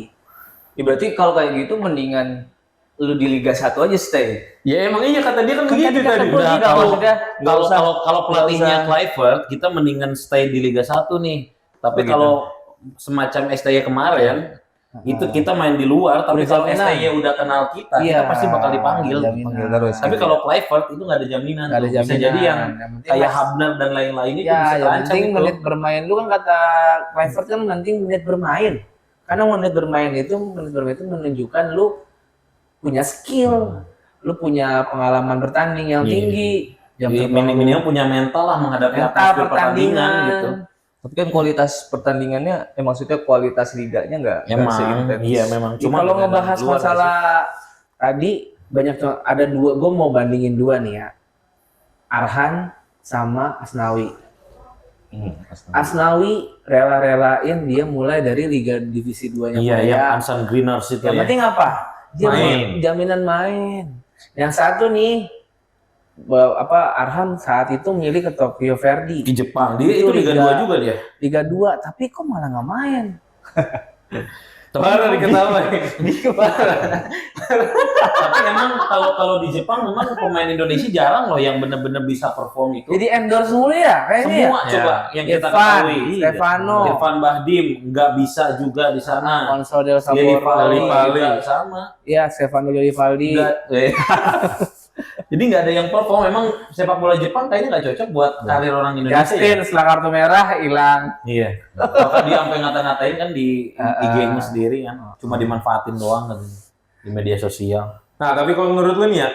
Speaker 4: Ya berarti kalau kayak gitu mendingan lu di Liga 1 aja stay.
Speaker 3: Ya emang iya kata dia kan begitu
Speaker 2: kata
Speaker 3: tadi.
Speaker 2: gua
Speaker 1: Nah,
Speaker 2: gitu,
Speaker 1: kalau
Speaker 2: maksudnya nggak
Speaker 1: kalau
Speaker 2: usah-
Speaker 1: kalau kalau pelatihnya
Speaker 2: usah.
Speaker 1: Kluivert, kita mendingan stay di Liga 1 nih. Tapi
Speaker 4: Begitu.
Speaker 1: kalau semacam STY kemarin, itu kita main di luar, tapi
Speaker 2: Udah
Speaker 1: kalau
Speaker 2: jaminan.
Speaker 1: STY udah kenal kita,
Speaker 2: Iya,
Speaker 1: kita pasti bakal dipanggil.
Speaker 2: jaminan.
Speaker 4: Dipanggil terus.
Speaker 1: Tapi kalau Kluivert itu nggak ada jaminan.
Speaker 2: Nggak ada
Speaker 1: tuh. Bisa
Speaker 2: jaminan.
Speaker 1: jadi yang
Speaker 2: penting
Speaker 1: kayak
Speaker 2: mas-
Speaker 1: Habner dan lain-lainnya itu
Speaker 2: ya,
Speaker 1: bisa
Speaker 2: yang
Speaker 1: terancam
Speaker 2: penting
Speaker 1: itu.
Speaker 2: menit bermain lu kan kata Kluivert kan penting menit bermain. Karena menit bermain itu menunjukkan lu punya skill, lu punya pengalaman bertanding yang
Speaker 1: Iya.
Speaker 2: tinggi, jam
Speaker 1: Jadi
Speaker 2: terbang lu
Speaker 1: minimal punya mental lah menghadapi
Speaker 2: mental
Speaker 1: atmosfer pertandingan gitu.
Speaker 4: Tapi kan kualitas pertandingannya, maksudnya kualitas liganya nggak
Speaker 1: Emang,
Speaker 4: seintens.
Speaker 1: iya memang.
Speaker 2: Ya, kalau
Speaker 1: dengan
Speaker 2: ngebahas
Speaker 1: luar
Speaker 2: masalah tadi banyak ada dua, gue mau bandingin dua nih ya, Arhan sama Asnawi.
Speaker 4: Astaga.
Speaker 2: Asnawi rela-relain dia mulai dari Liga Divisi 2-nya
Speaker 1: Iya,
Speaker 2: Korea.
Speaker 1: yang Ansan Greeners itu
Speaker 2: Yang
Speaker 1: ya.
Speaker 2: penting apa? Dia
Speaker 3: Main.
Speaker 2: jaminan main. Yang satu nih Arhan saat itu milih ke Tokyo Verdy
Speaker 1: Di Jepang. Dia itu Liga 2 juga dia.
Speaker 2: Liga 2, tapi kok malah nggak main?
Speaker 3: Parah diketawain.
Speaker 1: Tapi emang kalau di Jepang memang pemain Indonesia jarang loh yang benar-benar bisa perform itu.
Speaker 2: Jadi endorse mulu ya kayaknya.
Speaker 1: Semua
Speaker 2: ya?
Speaker 1: coba yang kita
Speaker 2: Irfan,
Speaker 1: ketahui.
Speaker 2: Stefano,
Speaker 1: Irfan Bahdim nggak bisa juga di sana.
Speaker 2: Alonso Del
Speaker 1: Lili
Speaker 2: Saboro,
Speaker 3: Lillipali.
Speaker 1: juga sama.
Speaker 2: ya Stefano Lillipali.
Speaker 1: Jadi nggak ada yang perform. Memang sepak bola Jepang kayaknya nggak cocok buat karir orang Indonesia.
Speaker 2: Justin setelah kartu merah hilang.
Speaker 1: Iya. Bahkan dia sampai ngata-ngatain kan di IG-nya sendiri kan. Cuma dimanfaatin doang kan di media sosial.
Speaker 3: Nah, tapi kalau menurut lu nih ya,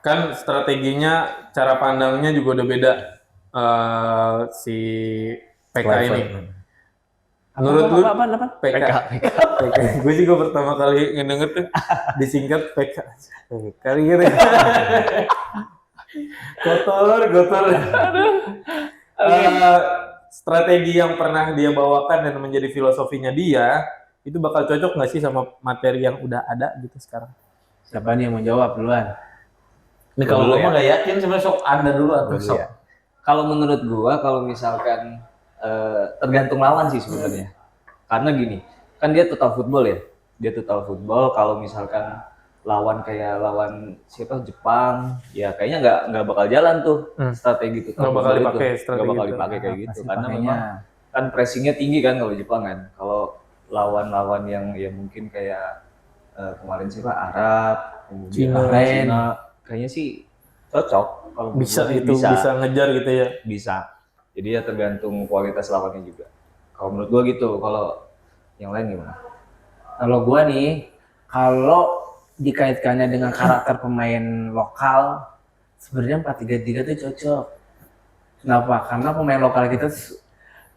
Speaker 3: kan strateginya, cara pandangnya juga udah beda si PK ini. Menurut lu
Speaker 2: Apa?
Speaker 3: PK. Gue juga pertama kali ngedenger tuh disingkat PK. Kali gitu. Kotor. Strategi yang pernah dia bawakan dan menjadi filosofinya dia itu bakal cocok nggak sih sama materi yang udah ada gitu sekarang?
Speaker 2: Siapa nih yang mau jawab duluan?
Speaker 1: Ini kalau
Speaker 4: Dulu
Speaker 1: gue
Speaker 4: ya.
Speaker 1: mah nggak yakin sebenarnya sok Anda dulu atau
Speaker 4: Dulu
Speaker 1: sok.
Speaker 4: ya. Kalau menurut gua, kalau misalkan tergantung lawan sih sebenarnya. Karena gini, kan dia total football ya. Dia total football. Kalau misalkan lawan kayak lawan siapa Jepang, ya kayaknya nggak bakal jalan tuh strategi total
Speaker 3: Nggak bakal
Speaker 4: football
Speaker 3: dipakai
Speaker 4: itu.
Speaker 3: strategi
Speaker 4: Nggak bakal
Speaker 3: itu.
Speaker 4: dipakai kayak gitu.
Speaker 2: Pasti
Speaker 4: Karena
Speaker 2: pakainya.
Speaker 4: memang kan pressingnya tinggi kan kalau Jepang kan. Kalau lawan-lawan yang ya mungkin kayak kemarin siapa Arab, kemudian Cina, kayaknya sih cocok. Kalau menurut
Speaker 3: Bisa
Speaker 4: gua
Speaker 3: itu bisa ngejar gitu ya.
Speaker 4: bisa. Jadi ya tergantung kualitas lawannya juga. Kalau menurut gua gitu. Kalau yang lain gimana?
Speaker 2: Kalau gua nih, kalau dikaitkannya dengan karakter pemain lokal, sebenarnya 4-3-3 tuh cocok. Kenapa? Karena pemain lokal kita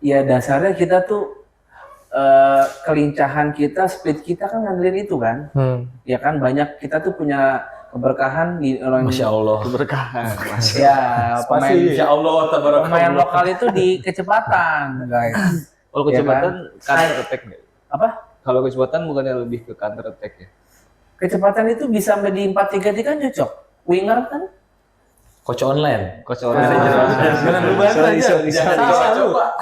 Speaker 2: ya dasarnya kita tuh kelincahan kita, speed kita kan ngandelin itu kan. Ya kan banyak kita tuh punya keberkahan di orang
Speaker 1: Masya Allah.
Speaker 4: Keberkahan.
Speaker 2: ya pemain
Speaker 1: Masya Allah. Tabarakallah.
Speaker 2: pemain lokal itu di kecepatan, guys.
Speaker 4: Kalau
Speaker 2: Ya
Speaker 4: kecepatan
Speaker 2: kan?
Speaker 4: counter attack nggak?
Speaker 2: Apa?
Speaker 4: Kalau kecepatan bukannya lebih ke counter attack ya?
Speaker 2: Kecepatan itu bisa di 4-3-3 kan cocok. Winger kan
Speaker 1: Coach online.
Speaker 4: Coach
Speaker 3: Jangan lu bantah aja. Jangan coba.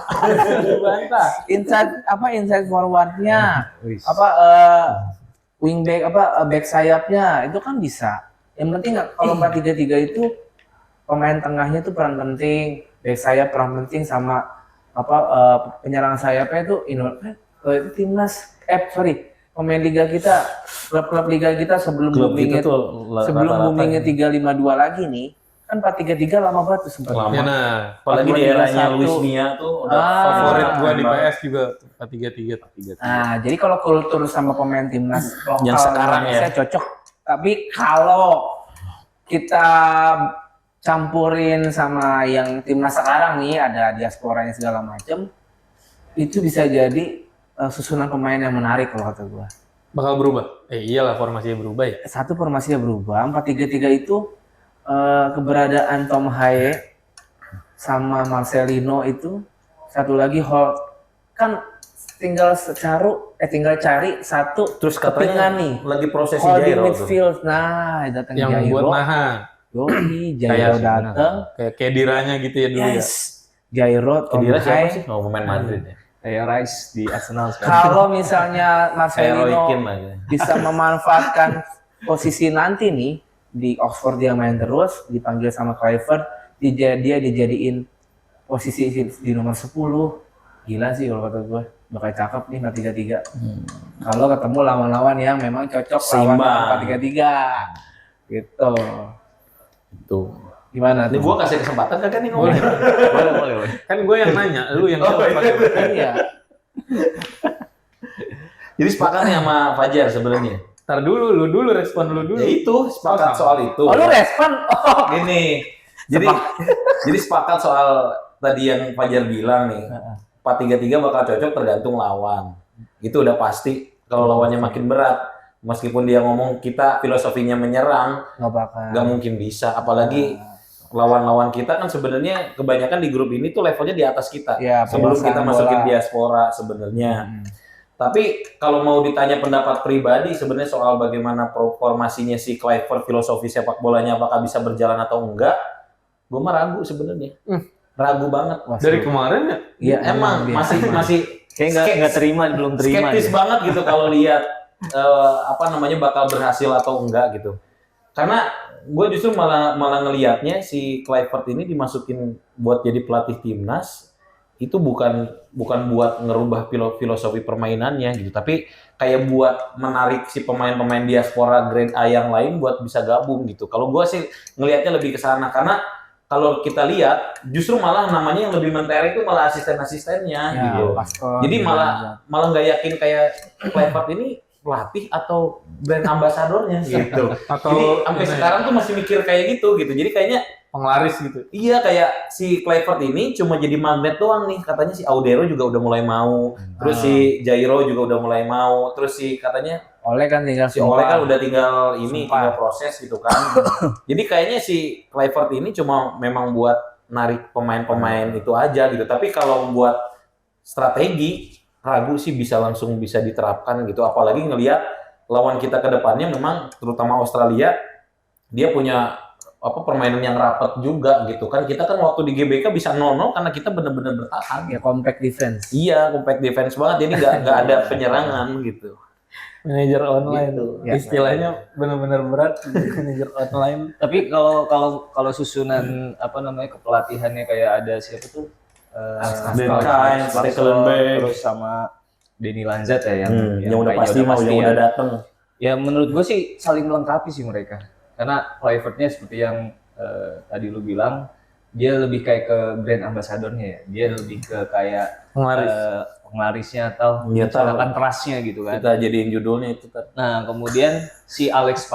Speaker 3: Lu bantah.
Speaker 2: Inside forwardnya, wingback back sayapnya itu kan bisa. Yang penting kalau 4-3-3 itu pemain tengahnya itu peran penting, back sayap peran penting sama penyerang sayapnya itu timnas pemain liga kita, klub-klub liga kita sebelum boomingnya 352 lagi nih, kan 4-3-3 lama banget tuh sempat.
Speaker 1: Lama.
Speaker 3: Ya, nah,
Speaker 1: Apalagi di eranya Luis Mia tuh udah
Speaker 3: favorit gua di PS juga 4-3-3.
Speaker 2: Nah, jadi kalau kultur sama pemain timnas lokal
Speaker 1: Yang sekarang
Speaker 2: Indonesia cocok. Tapi kalau kita campurin sama yang timnas sekarang nih, ada diasporanya segala macam, itu bisa jadi susunan pemain yang menarik kalau kata gua.
Speaker 3: Bakal berubah. Iyalah formasinya berubah ya.
Speaker 2: Satu formasinya berubah, 4-3-3 itu keberadaan Tom Haye sama Marcelino itu, satu lagi Holt, kan tinggal cari satu
Speaker 1: terus
Speaker 2: kepingan
Speaker 1: katanya
Speaker 2: nih
Speaker 1: lagi proses
Speaker 2: holding
Speaker 1: Jairo tuh.
Speaker 2: midfield. Nah, datang
Speaker 3: Yang
Speaker 2: Jairo.
Speaker 3: buat nahan.
Speaker 2: Jairo datang.
Speaker 3: Kayak diranya gitu ya dulu ya.
Speaker 2: Yes. Jairo, Tom
Speaker 1: Kedira siapa
Speaker 2: Haye.
Speaker 1: sih? Oh, pemain Madrid ya.
Speaker 4: Kayak Rice di Arsenal sekarang.
Speaker 2: Kalau misalnya
Speaker 1: Kayak Roy
Speaker 2: Marcelino
Speaker 1: Keane lagi.
Speaker 2: bisa memanfaatkan posisi nanti nih di Oxford, dia main terus, dipanggil sama Kluivert, dia dijadiin posisi di nomor 10. Gila sih kalau kata gue, bakal cakep nih 4-3-3. Kalau ketemu lawan-lawan yang memang cocok lawan
Speaker 1: Seimbang.
Speaker 2: 4-3-3. Gitu.
Speaker 1: Tuh.
Speaker 2: Gimana
Speaker 1: Ini
Speaker 2: tuh?
Speaker 1: gua kasih kesempatan kagak nih ngomong.
Speaker 4: boleh.
Speaker 3: Kan gue yang nanya, lu yang jawab.
Speaker 2: Iya.
Speaker 1: Jadi sepakat nih sama Fajar sebenarnya.
Speaker 3: Ntar dulu, lu dulu respon lu dulu.
Speaker 1: Ya itu sepakat soal itu.
Speaker 2: Oh, lu respon? Oh.
Speaker 1: Gini. Jadi sepakat soal tadi yang Fajar bilang nih. 4-3-3 bakal cocok tergantung lawan. Itu udah pasti. Kalau lawannya makin berat, meskipun dia ngomong kita filosofinya menyerang,
Speaker 2: Nggak bakal.
Speaker 1: nggak mungkin bisa. Apalagi lawan-lawan kita kan sebenarnya kebanyakan di grup ini tuh levelnya di atas kita.
Speaker 2: Ya,
Speaker 1: Sebelum kita
Speaker 2: penguasaan
Speaker 1: masukin
Speaker 2: bola.
Speaker 1: diaspora sebenarnya. Tapi kalau mau ditanya pendapat pribadi sebenarnya soal bagaimana formasinya si Kluivert, filosofi sepak bolanya apakah bisa berjalan atau enggak, gue mah ragu sebenarnya. Ragu banget.
Speaker 3: Dari kemarin ya?
Speaker 2: Iya,
Speaker 1: Emang
Speaker 2: dia.
Speaker 1: masih
Speaker 4: Kayak nggak terima, belum terima.
Speaker 1: skeptis
Speaker 4: dia.
Speaker 1: banget gitu kalau lihat bakal berhasil atau enggak gitu. Karena gue justru malah ngelihatnya si Kluivert ini dimasukin buat jadi pelatih timnas itu bukan buat ngerubah filosofi permainannya gitu, tapi kayak buat menarik si pemain-pemain diaspora grade A yang lain buat bisa gabung gitu. Kalau gue sih ngelihatnya lebih ke sana, karena kalau kita lihat justru malah namanya yang lebih mentereng itu malah asisten-asistennya gitu.
Speaker 2: Pastor,
Speaker 1: Jadi malah nggak yakin kayak Kluivert ini pelatih atau brand ambasadornya gitu.
Speaker 3: Atau
Speaker 1: Jadi sampai sekarang tuh masih mikir kayak gitu. Jadi kayaknya
Speaker 3: penglaris gitu.
Speaker 1: iya, kayak si Kluivert ini cuma jadi magnet doang nih. Katanya si Audero juga udah mulai mau, terus si Jairo juga udah mulai mau, terus si katanya
Speaker 2: Oleh kan tinggal
Speaker 1: si Ole kan udah tinggal
Speaker 2: Sumpah.
Speaker 1: proses gitu kan. Jadi kayaknya si Kluivert ini cuma memang buat narik pemain-pemain itu aja gitu. Tapi kalau buat strategi, ragu sih langsung bisa diterapkan gitu. Apalagi ngelihat lawan kita ke depannya memang terutama Australia, dia punya permainan yang rapat juga gitu kan. Kita kan waktu di GBK bisa 0-0 karena kita benar-benar bertahan.
Speaker 2: ya compact defense.
Speaker 1: Iya, compact defense banget. Jadi nggak ada penyerangan gitu.
Speaker 3: Manajer online.
Speaker 1: Gitu.
Speaker 2: Ya.
Speaker 3: Istilahnya benar-benar berat. Manajer online.
Speaker 4: Tapi kalau susunan kepelatihannya kayak ada siapa tuh?
Speaker 1: Ben Kain, Stekelenburg.
Speaker 4: Terus sama Denny Lanzat ya
Speaker 1: yang udah pasti mau, yang udah dateng.
Speaker 4: Ya menurut gue sih saling melengkapi sih mereka. Karena Kluivertnya seperti yang tadi lu bilang, dia lebih kayak ke brand ambasadornya ya. Dia lebih ke kayak penglarisnya atau
Speaker 1: Iya,
Speaker 4: menciptakan trustnya gitu kan.
Speaker 1: Kita jadiin judulnya itu kan.
Speaker 4: Nah kemudian si Alex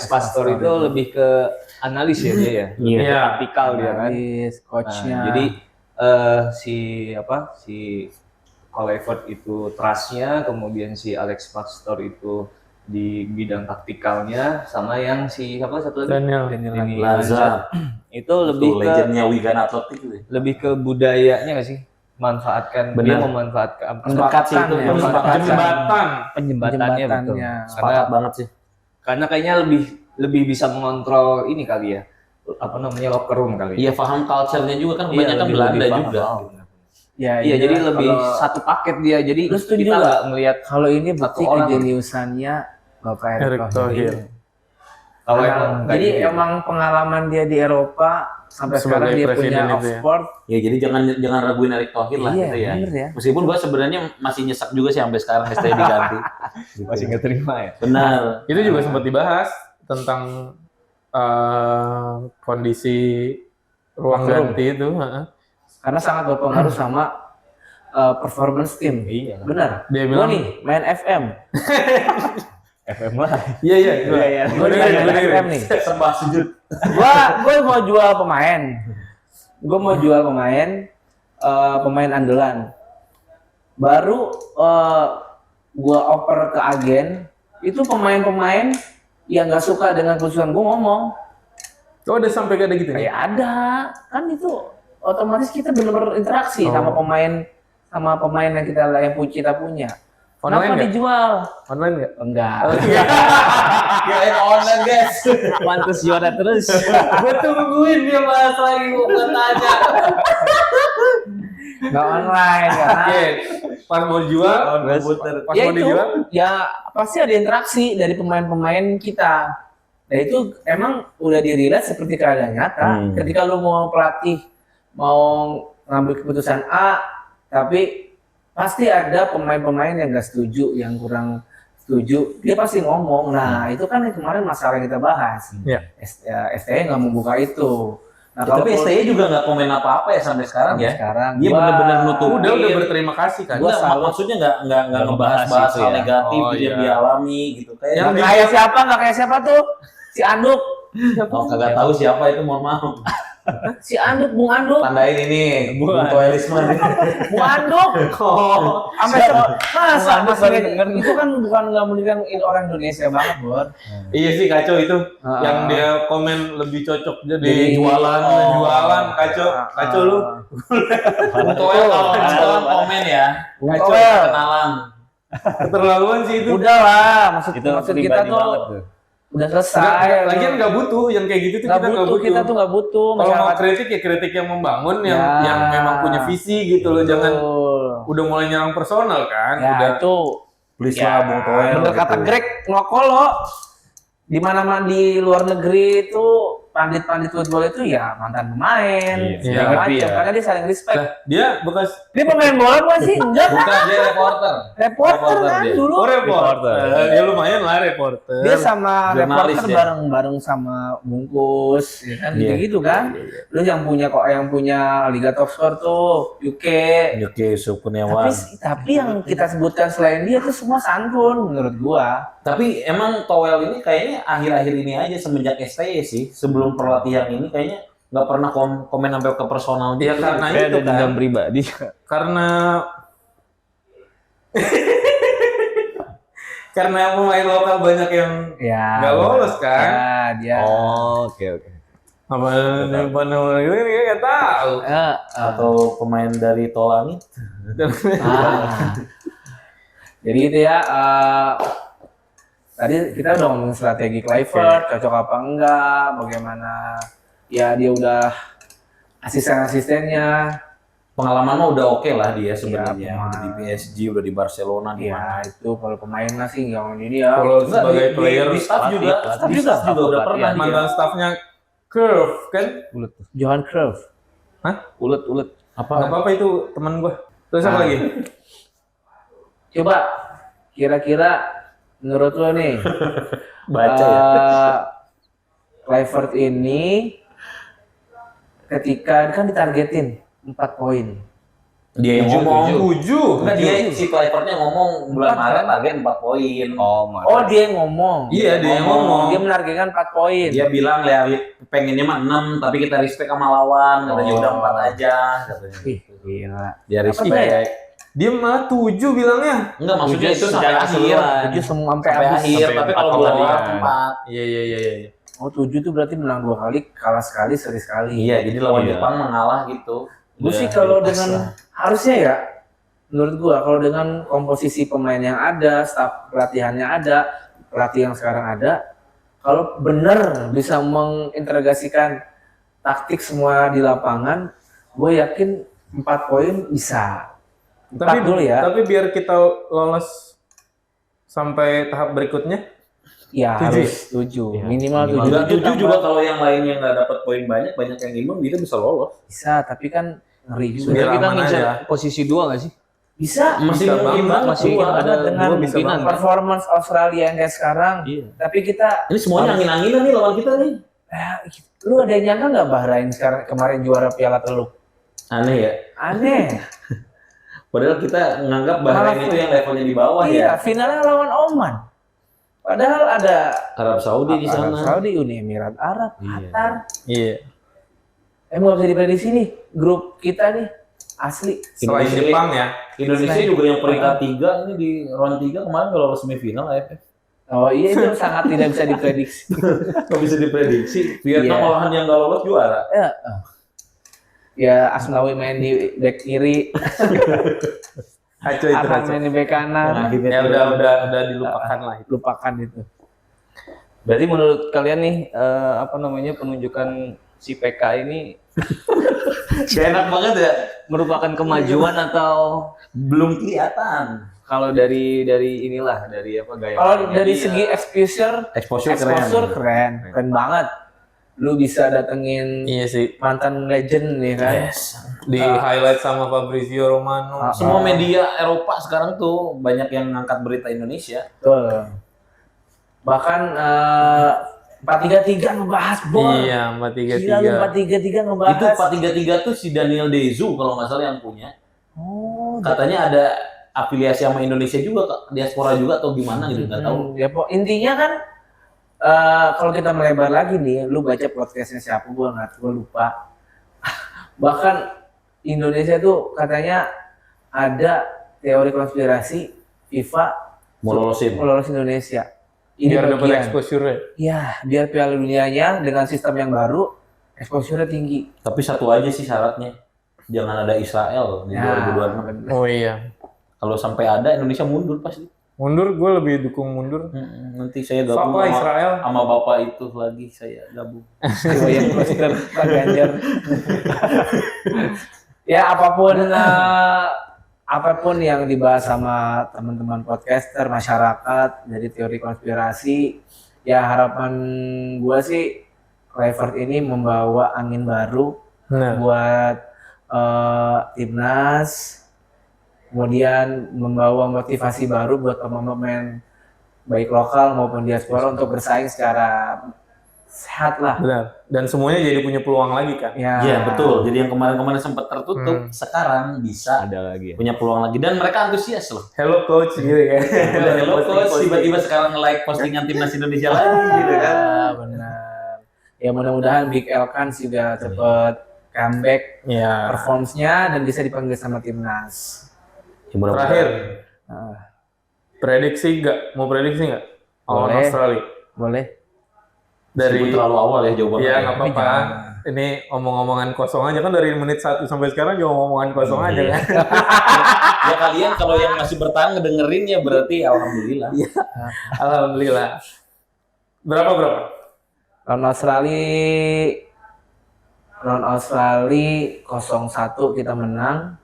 Speaker 4: Pastor itu lebih ke analis ya dia ya.
Speaker 1: Iya.
Speaker 4: Taktikal dia kan.
Speaker 2: Coachnya.
Speaker 4: Nah, jadi si Kluivert itu trustnya, kemudian si Alex Pastor itu di bidang taktikalnya, sama yang si satu lagi
Speaker 3: Daniel.
Speaker 4: Denny
Speaker 1: Lazar.
Speaker 4: itu lebih ke
Speaker 1: legendnya Wigan Athletic gitu.
Speaker 4: lebih ke budayanya nggak sih, manfaatkan dia
Speaker 1: Benar.
Speaker 4: memanfaatkan
Speaker 1: Sepakat sih itu.
Speaker 2: Ya,
Speaker 3: Jembatan.
Speaker 4: penjembatannya betul.
Speaker 2: Jembatannya.
Speaker 1: Sepakat banget sih.
Speaker 4: Karena kayaknya lebih bisa mengontrol ini kali ya, apa namanya locker room kali.
Speaker 1: Iya, paham culture-nya juga kan
Speaker 4: Iya,
Speaker 1: kebanyakan
Speaker 4: lebih-
Speaker 1: Belanda
Speaker 4: lebih paham.
Speaker 1: juga.
Speaker 2: Ya,
Speaker 4: Iya, jadi
Speaker 2: kalau-
Speaker 4: lebih satu paket dia. Jadi
Speaker 2: Lu setuju
Speaker 4: kita
Speaker 2: nggak?
Speaker 4: nggak melihat
Speaker 2: kalau ini berarti
Speaker 4: Satu orang.
Speaker 2: kejeniusannya Bapak
Speaker 3: Erick
Speaker 2: Erick
Speaker 3: Thohir.
Speaker 2: Thohir.
Speaker 4: kalau
Speaker 2: Nah,
Speaker 4: emang kayak
Speaker 2: jadi
Speaker 4: gitu.
Speaker 2: emang pengalaman dia di Eropa sampai sekarang
Speaker 3: Sebagai
Speaker 2: dia
Speaker 3: presiden
Speaker 2: punya
Speaker 3: itu ya.
Speaker 2: Oxford.
Speaker 1: Ya jadi jangan raguin Erick Thohir lah
Speaker 2: Iya,
Speaker 1: gitu ya.
Speaker 2: bener ya.
Speaker 1: Meskipun gua sebenarnya masih nyesek juga sih sampai sekarang STI diganti.
Speaker 4: masih nggak terima ya.
Speaker 1: Benar.
Speaker 3: Itu juga sempat dibahas tentang kondisi ruang
Speaker 2: Locker room.
Speaker 3: ganti itu. Heeh.
Speaker 2: Karena sangat berpengaruh sama performance tim.
Speaker 4: Iya.
Speaker 2: Benar.
Speaker 3: Dia
Speaker 2: Gua
Speaker 3: bilang,
Speaker 2: nih main FM.
Speaker 4: FM lah.
Speaker 3: iya iya.
Speaker 2: Gua nih main FM nih.
Speaker 1: Sembah sujud.
Speaker 2: Gua mau jual pemain. Gua mau jual pemain andalan. Baru gua oper ke agen, itu pemain-pemain yang nggak suka dengan keputusan gua ngomong.
Speaker 3: Oh, udah sampai kayak ada gitu nih.
Speaker 2: Kayak ada, kan itu otomatis kita benar-benar interaksi
Speaker 3: Oh.
Speaker 2: sama pemain yang kita punya.
Speaker 3: Online
Speaker 2: Kenapa
Speaker 3: nggak?
Speaker 2: dijual?
Speaker 3: Online nggak?
Speaker 2: Enggak.
Speaker 1: Kirain online guys.
Speaker 4: Pantes juara terus.
Speaker 1: Gue tungguin dia bahas lagi gua tanya.
Speaker 2: Enggak online karena
Speaker 3: Oke, pas mau jual, pas
Speaker 2: ya
Speaker 3: mau
Speaker 2: itu
Speaker 3: dijual,
Speaker 2: ya pasti ada interaksi dari pemain-pemain kita. Nah itu emang udah dirilis seperti keadaan nyata. Ketika lu mau pelatih mau ngambil keputusan A, tapi pasti ada pemain-pemain yang nggak setuju, yang kurang setuju. Dia pasti ngomong. Nah itu kan yang kemarin masalah yang kita bahas.
Speaker 3: Iya.
Speaker 2: STI nggak membuka itu. Nah,
Speaker 1: Ya, tapi STI juga nggak komen apa-apa ya sampai sekarang ya.
Speaker 2: sekarang
Speaker 1: Dia
Speaker 2: gua-
Speaker 1: bener-bener nutupin.
Speaker 3: udah berterima kasih kan.
Speaker 2: Gua
Speaker 1: Enggak,
Speaker 2: salut.
Speaker 1: maksudnya nggak
Speaker 4: Nggak
Speaker 1: ngebahas-bahas
Speaker 4: itu
Speaker 1: hal
Speaker 4: ya.
Speaker 1: negatif
Speaker 3: Oh,
Speaker 1: yang
Speaker 3: iya.
Speaker 1: dia alami gitu. Kayak
Speaker 3: Yang
Speaker 2: Nggak kayak siapa? Nggak kayak siapa tuh? Si Anduk.
Speaker 1: oh, kagak tahu siapa itu, mohon maaf.
Speaker 2: Si Anduk, Bung Anduk.
Speaker 1: Tandain ini, Bung Toelisme.
Speaker 2: Bung Anduk.
Speaker 1: Oh,
Speaker 2: Sampai masa
Speaker 4: Anduk
Speaker 2: masih
Speaker 4: baru denger.
Speaker 2: itu kan bukan nggak menunjukkan orang Indonesia banget, Bor.
Speaker 3: Iya sih kacau itu.
Speaker 2: Ah.
Speaker 3: Yang dia komen lebih cocok jadi
Speaker 1: Jadi
Speaker 3: jualan,
Speaker 1: oh.
Speaker 3: jualan kacau, kacau lu.
Speaker 1: Bung Toel kalau Instagram komen ya.
Speaker 2: Bung
Speaker 3: Kacau,
Speaker 2: Toel.
Speaker 1: Kenalan.
Speaker 3: Keterlaluan sih itu.
Speaker 2: Udah lah, maksud
Speaker 4: Itu
Speaker 2: kita
Speaker 4: pribadi
Speaker 2: tuh
Speaker 4: banget tuh.
Speaker 2: udah selesai.
Speaker 3: Lagian nggak butuh yang kayak gitu tuh
Speaker 2: Nggak
Speaker 3: kita nggak
Speaker 2: butuh,
Speaker 3: butuh.
Speaker 2: kita tuh nggak butuh.
Speaker 3: Kalau mau
Speaker 2: Masyarakat-
Speaker 3: kritik ya kritik yang membangun, yang
Speaker 2: Ya.
Speaker 3: yang memang punya visi gitu loh. Jangan
Speaker 2: Betul.
Speaker 3: udah mulai nyerang personal kan.
Speaker 2: Ya
Speaker 3: Udah.
Speaker 2: itu
Speaker 1: Please
Speaker 2: ya,
Speaker 1: lah Bung Toel.
Speaker 2: bener kata
Speaker 1: gitu.
Speaker 2: Greg Ngokolo. Di mana-mana di luar negeri itu pandit-pandit football itu ya mantan pemain,
Speaker 4: Iya,
Speaker 2: segala
Speaker 4: ngerti
Speaker 2: macam.
Speaker 4: ya.
Speaker 2: Karena dia saling respect.
Speaker 3: Nah, dia bekas
Speaker 2: Dia pemain bola bukan sih? Enggak kan?
Speaker 1: Bukan, dia reporter.
Speaker 2: Reporter kan
Speaker 1: dia.
Speaker 2: dulu.
Speaker 3: oh, reporter.
Speaker 4: Reporter.
Speaker 3: Ya lumayan lah reporter.
Speaker 2: Dia sama
Speaker 1: Jurnalis
Speaker 2: reporter
Speaker 1: ya.
Speaker 2: bareng-bareng sama Bungkus, ya kan
Speaker 1: Iya.
Speaker 2: gitu kan. Terus yang punya Liga Top Score tuh UK.
Speaker 1: Oke, Kurniawan.
Speaker 2: Tapi yang kita sebutkan selain dia tuh semua santun menurut gua.
Speaker 1: Tapi emang Toel ini kayaknya akhir-akhir ini aja semenjak STI sih, sebelum pelatihan ini kayaknya nggak pernah komen sampai ke personal
Speaker 3: Ya
Speaker 1: gitu.
Speaker 3: karena
Speaker 4: Kayak
Speaker 3: itu
Speaker 4: ada dendam
Speaker 3: kan.
Speaker 4: pribadi.
Speaker 3: Karena karena pemain lokal banyak yang
Speaker 2: Ya.
Speaker 3: nggak lolos kan.
Speaker 2: Ya, dia.
Speaker 4: Oh, oke oke.
Speaker 3: Apa ini nggak tahu.
Speaker 1: Atau pemain dari Tolangit.
Speaker 2: Ah. Jadi gitu ya. Tadi kita udah ngomongin strategi Kluivert, cocok apa enggak, bagaimana ya dia udah asisten-asistennya.
Speaker 1: Pengalaman mah udah oke lah dia sebenarnya.
Speaker 2: Iya,
Speaker 1: Udah di PSG, udah di Barcelona, di mana.
Speaker 2: Ya itu kalau pemain mah sih nggak ini dia.
Speaker 3: Kalau
Speaker 1: Enggak,
Speaker 3: sebagai
Speaker 1: di
Speaker 3: player
Speaker 1: di staff
Speaker 4: pelatih,
Speaker 1: juga,
Speaker 4: pelatih.
Speaker 1: di staff juga udah
Speaker 4: Pelatih,
Speaker 1: pernah dia.
Speaker 3: mantan staffnya Curve kan.
Speaker 4: Ulet tuh.
Speaker 2: Johan Cruyff.
Speaker 4: Ulet.
Speaker 3: Nggak apa-apa itu teman gua. Terus apa
Speaker 2: Ah.
Speaker 3: lagi?
Speaker 2: Coba kira-kira menurut lo nih
Speaker 1: Baca ya.
Speaker 2: Kluivert ini ketika kan ditargetin 4 poin.
Speaker 1: Dia yang ngomong.
Speaker 3: 7.
Speaker 1: Enggak, dia si Kluivertnya ngomong bulan Maret target 4 poin.
Speaker 4: Oh,
Speaker 2: Oh dia yang ngomong.
Speaker 3: Iya, dia yang ngomong.
Speaker 2: Dia menargetkan 4 poin.
Speaker 1: Dia bilang ya pengennya mah 6, tapi kita respect sama lawan. Katanya
Speaker 2: Oh.
Speaker 1: udah 4 aja katanya.
Speaker 2: Ih, gila.
Speaker 1: Dia
Speaker 2: Apa
Speaker 1: respect.
Speaker 3: Dia malah 7 bilangnya.
Speaker 1: Enggak, maksudnya itu sampai
Speaker 4: secara
Speaker 1: akhir.
Speaker 4: keseluruhan.
Speaker 2: Tujuh semua sampai
Speaker 1: Sampai
Speaker 2: habis.
Speaker 1: akhir,
Speaker 4: sampai
Speaker 1: tapi
Speaker 4: 4
Speaker 1: kalau bulan Maret
Speaker 4: pertandingan.
Speaker 1: 4.
Speaker 3: Iya.
Speaker 2: Oh 7 itu berarti menang 2 kali, kalah sekali, seri sekali.
Speaker 1: Iya, jadi lawan
Speaker 4: Iya.
Speaker 1: Jepang mengalah gitu.
Speaker 2: Gue sih
Speaker 1: Udah,
Speaker 2: kalau
Speaker 1: pas
Speaker 2: dengan
Speaker 1: lah.
Speaker 2: harusnya ya, menurut gua kalau dengan komposisi pemain yang ada, staf pelatihannya ada, pelatih yang sekarang ada, kalau benar bisa mengintegrasikan taktik semua di lapangan, gue yakin 4 poin bisa.
Speaker 3: Tapi
Speaker 2: 4 dulu ya.
Speaker 3: Tapi biar kita lolos sampai tahap berikutnya,
Speaker 2: Ya
Speaker 3: 7
Speaker 2: harus 7,
Speaker 4: Iya,
Speaker 2: minimal
Speaker 4: minimal
Speaker 2: 7.
Speaker 1: Juga 7 juga kalau yang lainnya nggak dapat poin banyak yang imbang kita bisa lolos.
Speaker 2: Bisa, tapi kan ngeri juga.
Speaker 3: Biar
Speaker 4: Sebenarnya kita
Speaker 3: aman
Speaker 4: ngincar
Speaker 3: aja.
Speaker 4: posisi 2 nggak sih?
Speaker 2: Bisa.
Speaker 1: Masih
Speaker 3: Bisa
Speaker 1: mungkin
Speaker 3: banget,
Speaker 1: banget
Speaker 4: masih
Speaker 1: dua.
Speaker 4: ada
Speaker 2: dengan
Speaker 4: dua bisa
Speaker 3: kemungkinan,
Speaker 4: banget.
Speaker 2: Performance Australia yang kayak sekarang.
Speaker 4: Iya.
Speaker 2: Tapi kita,
Speaker 1: Ini semuanya angin-anginan nih lawan kita nih.
Speaker 2: lu ada yang nyangka nggak Bahrain sekarang kemarin juara Piala Teluk?
Speaker 1: Aneh ya.
Speaker 2: Aneh.
Speaker 1: Padahal kita menganggap Bahrain itu yang levelnya di bawah
Speaker 2: Iya,
Speaker 1: ya.
Speaker 2: finalnya lawan Oman. Padahal ada
Speaker 1: Arab Saudi di
Speaker 2: Arab
Speaker 1: sana.
Speaker 2: Saudi, Uni Emirat Arab, Qatar.
Speaker 3: iya.
Speaker 2: Emang nggak bisa diprediksi nih grup kita nih asli.
Speaker 3: Selain
Speaker 1: Indonesia-
Speaker 3: Jepang ya,
Speaker 1: Indonesia juga yang peringkat 3 ini di round 3 kemarin kalau lolos semifinal AFF.
Speaker 2: Oh iya, itu sangat tidak bisa diprediksi.
Speaker 1: Nggak bisa diprediksi. Vietnam
Speaker 2: Iya.
Speaker 1: malahan yang nggak lolos juara.
Speaker 2: Ya Asnawi main di back kiri,
Speaker 3: kacau itu
Speaker 2: Arhan
Speaker 3: kacau.
Speaker 2: main di back kanan.
Speaker 1: Akhirnya
Speaker 3: Ya
Speaker 1: tidak-
Speaker 3: udah dilupakan lah itu.
Speaker 2: Lupakan itu.
Speaker 4: Berarti menurut kalian nih apa namanya penunjukan si PK ini
Speaker 1: Gak enak banget ya.
Speaker 4: merupakan kemajuan atau
Speaker 1: Belum kelihatan.
Speaker 4: kalau dari inilah dari apa gaya
Speaker 2: Kalau
Speaker 4: mainnya
Speaker 2: dari
Speaker 4: dia?
Speaker 2: segi
Speaker 1: Exposure
Speaker 2: exposure keren banget. Lu bisa datengin
Speaker 3: Iya sih.
Speaker 2: mantan legend nih kan.
Speaker 3: Di highlight sama Fabrizio Romano.
Speaker 1: Semua media Eropa sekarang tuh banyak yang ngangkat berita Indonesia.
Speaker 2: Betul. Bahkan 4-3-3 ngebahas bola.
Speaker 3: Iya,
Speaker 2: Gila lu
Speaker 3: 4-3-3.
Speaker 2: 4-3-3 ngebahas.
Speaker 1: Itu 4-3-3 tuh si Daniel Dezu kalau nggak salah yang punya.
Speaker 2: Oh,
Speaker 1: Katanya ada afiliasi sama Indonesia juga, Kak. Diaspora juga atau gimana gitu, nggak tahu.
Speaker 2: Ya, intinya kan kalau kita melebar lagi nih, lu baca podcastnya siapa, gua lupa. Bahkan Indonesia tuh katanya ada teori konspirasi FIFA
Speaker 1: Mau lolosin.
Speaker 2: lolos Indonesia. Ini
Speaker 3: Biar dapat
Speaker 2: bagian.
Speaker 3: exposure.
Speaker 2: Ya, biar Piala Dunianya dengan sistem yang baru, exposure-nya tinggi.
Speaker 1: Tapi satu aja sih syaratnya. Jangan ada Israel di 2026.
Speaker 3: Oh iya.
Speaker 1: Kalau sampai ada Indonesia mundur pasti.
Speaker 3: Mundur, gue lebih dukung mundur.
Speaker 1: Nanti saya gabung
Speaker 3: Apa Israel?
Speaker 1: sama bapak itu lagi saya gabung.
Speaker 2: Yang poster Pak Ganjar. Ya apapun yang dibahas sama teman-teman podcaster, masyarakat dari teori konspirasi, ya harapan gua sih Kluivert ini membawa angin baru
Speaker 3: Nah,
Speaker 2: buat timnas, kemudian membawa motivasi baru buat pemain-pemain baik lokal maupun diaspora untuk bersaing secara sehat lah.
Speaker 3: benar. Dan semuanya jadi punya peluang lagi kan.
Speaker 2: Ya,
Speaker 1: Iya betul. Jadi yang kemarin-kemarin sempat tertutup, sekarang bisa
Speaker 4: ada lagi ya.
Speaker 1: punya peluang lagi dan mereka antusias loh.
Speaker 3: Hello coach gitu kan.
Speaker 1: Udah hello coach, tiba-tiba sekarang nge-like postingan timnas Indonesia lagi gitu kan.
Speaker 2: Ya, benar. Ya mudah-mudahan Big Elkan juga cepet comeback
Speaker 3: Ya.
Speaker 2: performance-nya dan bisa dipanggil sama timnas.
Speaker 1: Ya, mudah-mudahan.
Speaker 3: Terakhir,
Speaker 2: Nah,
Speaker 3: prediksi nggak? Mau prediksi nggak? Lawan
Speaker 2: Boleh.
Speaker 3: Australia.
Speaker 2: boleh.
Speaker 1: Dari
Speaker 3: Dari
Speaker 1: terlalu awal ya jawabannya.
Speaker 3: ya nggak apa-apa.
Speaker 2: jangan.
Speaker 3: Ini omong-omongan kosong aja kan dari menit 1 sampai sekarang juga omongan kosong aja kan.
Speaker 1: Ya kalian kalau yang masih bertahan ngedengerin ya berarti alhamdulillah.
Speaker 3: Alhamdulillah. Berapa?
Speaker 2: Lawan Australia 0-1 kita menang.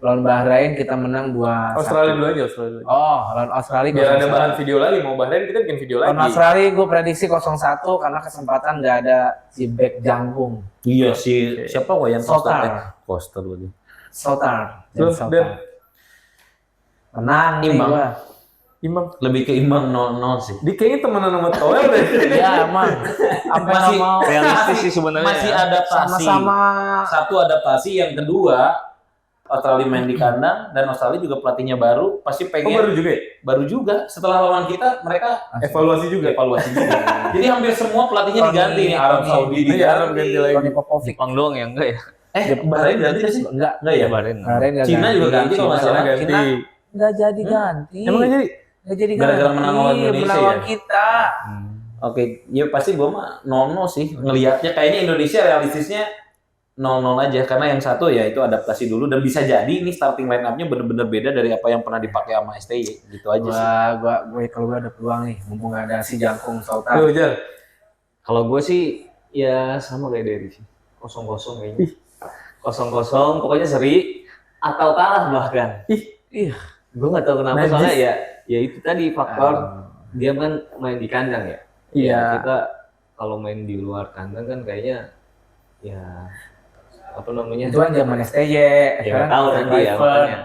Speaker 2: Lawan Bahrain kita menang 2-1.
Speaker 3: Australia dulu aja, Australia dulu.
Speaker 2: Oh, lawan Australia
Speaker 3: Biar ada
Speaker 2: 0-1.
Speaker 3: bahan video lagi, mau Bahrain kita bikin video
Speaker 2: Lawan
Speaker 3: lagi.
Speaker 2: Australia gue prediksi 0-1 karena kesempatan nggak ada si back jangkung.
Speaker 1: Iya si siapa Wayan
Speaker 2: Sotar.
Speaker 1: Koster lagi.
Speaker 2: Sotar.
Speaker 3: Terus,
Speaker 2: Sotar.
Speaker 3: Dan
Speaker 2: Menang nih
Speaker 1: Imbang.
Speaker 2: gua.
Speaker 3: Imbang.
Speaker 1: Lebih ke imbang 0-0 sih.
Speaker 3: Dia kayaknya temenan sama Toel deh.
Speaker 2: Ya emang. Apa
Speaker 1: Masih-
Speaker 2: nggak mau
Speaker 4: Realistis sih sebenarnya.
Speaker 1: Masih
Speaker 4: ya.
Speaker 1: adaptasi.
Speaker 2: sama-sama.
Speaker 1: Satu adaptasi, yang kedua Australia main di kandang dan Australia juga pelatihnya baru, pasti
Speaker 3: Oh,
Speaker 1: pengen
Speaker 3: baru juga ya?
Speaker 1: baru juga setelah lawan kita mereka
Speaker 3: Evaluasi juga.
Speaker 1: evaluasi juga. Jadi hampir semua pelatihnya diganti nih, Arab Saudi
Speaker 3: Iya, Arab ganti
Speaker 1: diganti.
Speaker 3: lagi.
Speaker 2: Tony Popovic.
Speaker 4: Jepang doang ya enggak ya?
Speaker 1: Bahrain ganti nggak sih?
Speaker 2: Enggak.
Speaker 1: Enggak ya?
Speaker 4: Kemarin.
Speaker 2: Bahrain nggak
Speaker 1: Cina juga ganti kalau nggak
Speaker 2: Cina
Speaker 1: salah.
Speaker 3: ganti.
Speaker 2: Cina nggak jadi ganti.
Speaker 3: Emang nggak jadi?
Speaker 2: Nggak jadi
Speaker 1: Gara-gara
Speaker 2: ganti.
Speaker 1: menang lawan Indonesia
Speaker 2: Menang lawan
Speaker 1: ya?
Speaker 2: kita.
Speaker 1: Oke, ya pasti gua mah 0-0 sih ngelihatnya. Kayaknya Indonesia realistisnya 0-0 aja karena yang satu ya itu adaptasi dulu dan bisa jadi ini starting line up-nya bener-bener beda dari apa yang pernah dipakai sama STY gitu aja sih.
Speaker 2: Kalau gua ada peluang nih, mumpung nggak ada si Jangkung Sultan.
Speaker 3: Lu Jal.
Speaker 4: Kalau gue sih ya sama kayak Derry sih. 0-0 kayaknya. 0-0 pokoknya seri atau kalah bahkan.
Speaker 2: Iya.
Speaker 4: Gue nggak tahu kenapa
Speaker 3: Najis.
Speaker 4: soalnya ya itu tadi faktor dia kan main di kandang ya.
Speaker 2: Iya.
Speaker 4: Ya, kita kalau main di luar kandang kan kayaknya ya apa namanya?
Speaker 2: Itu kan zaman STY.
Speaker 4: Ya nggak tahu
Speaker 2: sekarang
Speaker 4: nanti ya
Speaker 2: rival.
Speaker 4: makanya.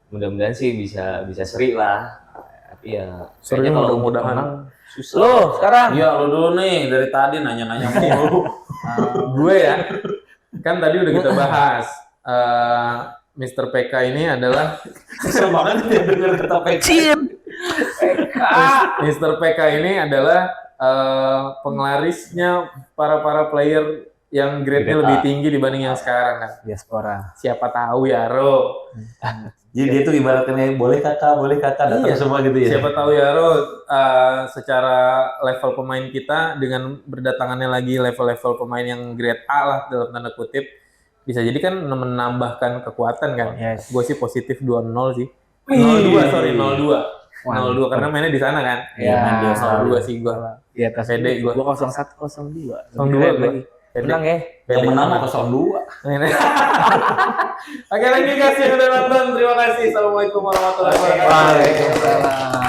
Speaker 4: Mudah-mudahan sih bisa seri lah. Tapi ya
Speaker 3: Seri
Speaker 4: kayaknya kalau
Speaker 3: mudah-mudahan.
Speaker 4: menang susah.
Speaker 2: Lo sekarang
Speaker 1: Iya, lo dulu nih dari tadi nanya-nanya mulu.
Speaker 3: Gue ya, kan tadi udah kita bahas. Mr. PK ini adalah
Speaker 1: Kesel banget dia denger kata PK.
Speaker 3: Mr. PK ini adalah penglarisnya para player yang grade-nya
Speaker 4: Grade A.
Speaker 3: lebih tinggi dibanding yang sekarang kan.
Speaker 2: diaspora.
Speaker 3: Siapa tahu ya, Ro.
Speaker 1: Jadi dia tuh ibaratnya boleh kakak datang
Speaker 3: Iya.
Speaker 1: semua gitu ya.
Speaker 3: Siapa tahu ya, Ro, secara level pemain kita dengan berdatangannya lagi level-level pemain yang grade A lah dalam tanda kutip, bisa jadi kan menambahkan kekuatan kan.
Speaker 2: Yes.
Speaker 3: Gue sih positif 2-0 sih.
Speaker 1: Wih.
Speaker 3: 0-2 karena mainnya di sana kan.
Speaker 2: Iya, main di
Speaker 3: Australia. 2 sih gue.
Speaker 2: Di atas
Speaker 3: Pede gua.
Speaker 2: 01 02.
Speaker 3: 02
Speaker 2: lagi. Menang ya.
Speaker 1: Yang menang 0-2.
Speaker 3: Oke lagi guys yang udah nonton, terima kasih. Assalamualaikum warahmatullahi wabarakatuh.
Speaker 2: Waalaikumsalam.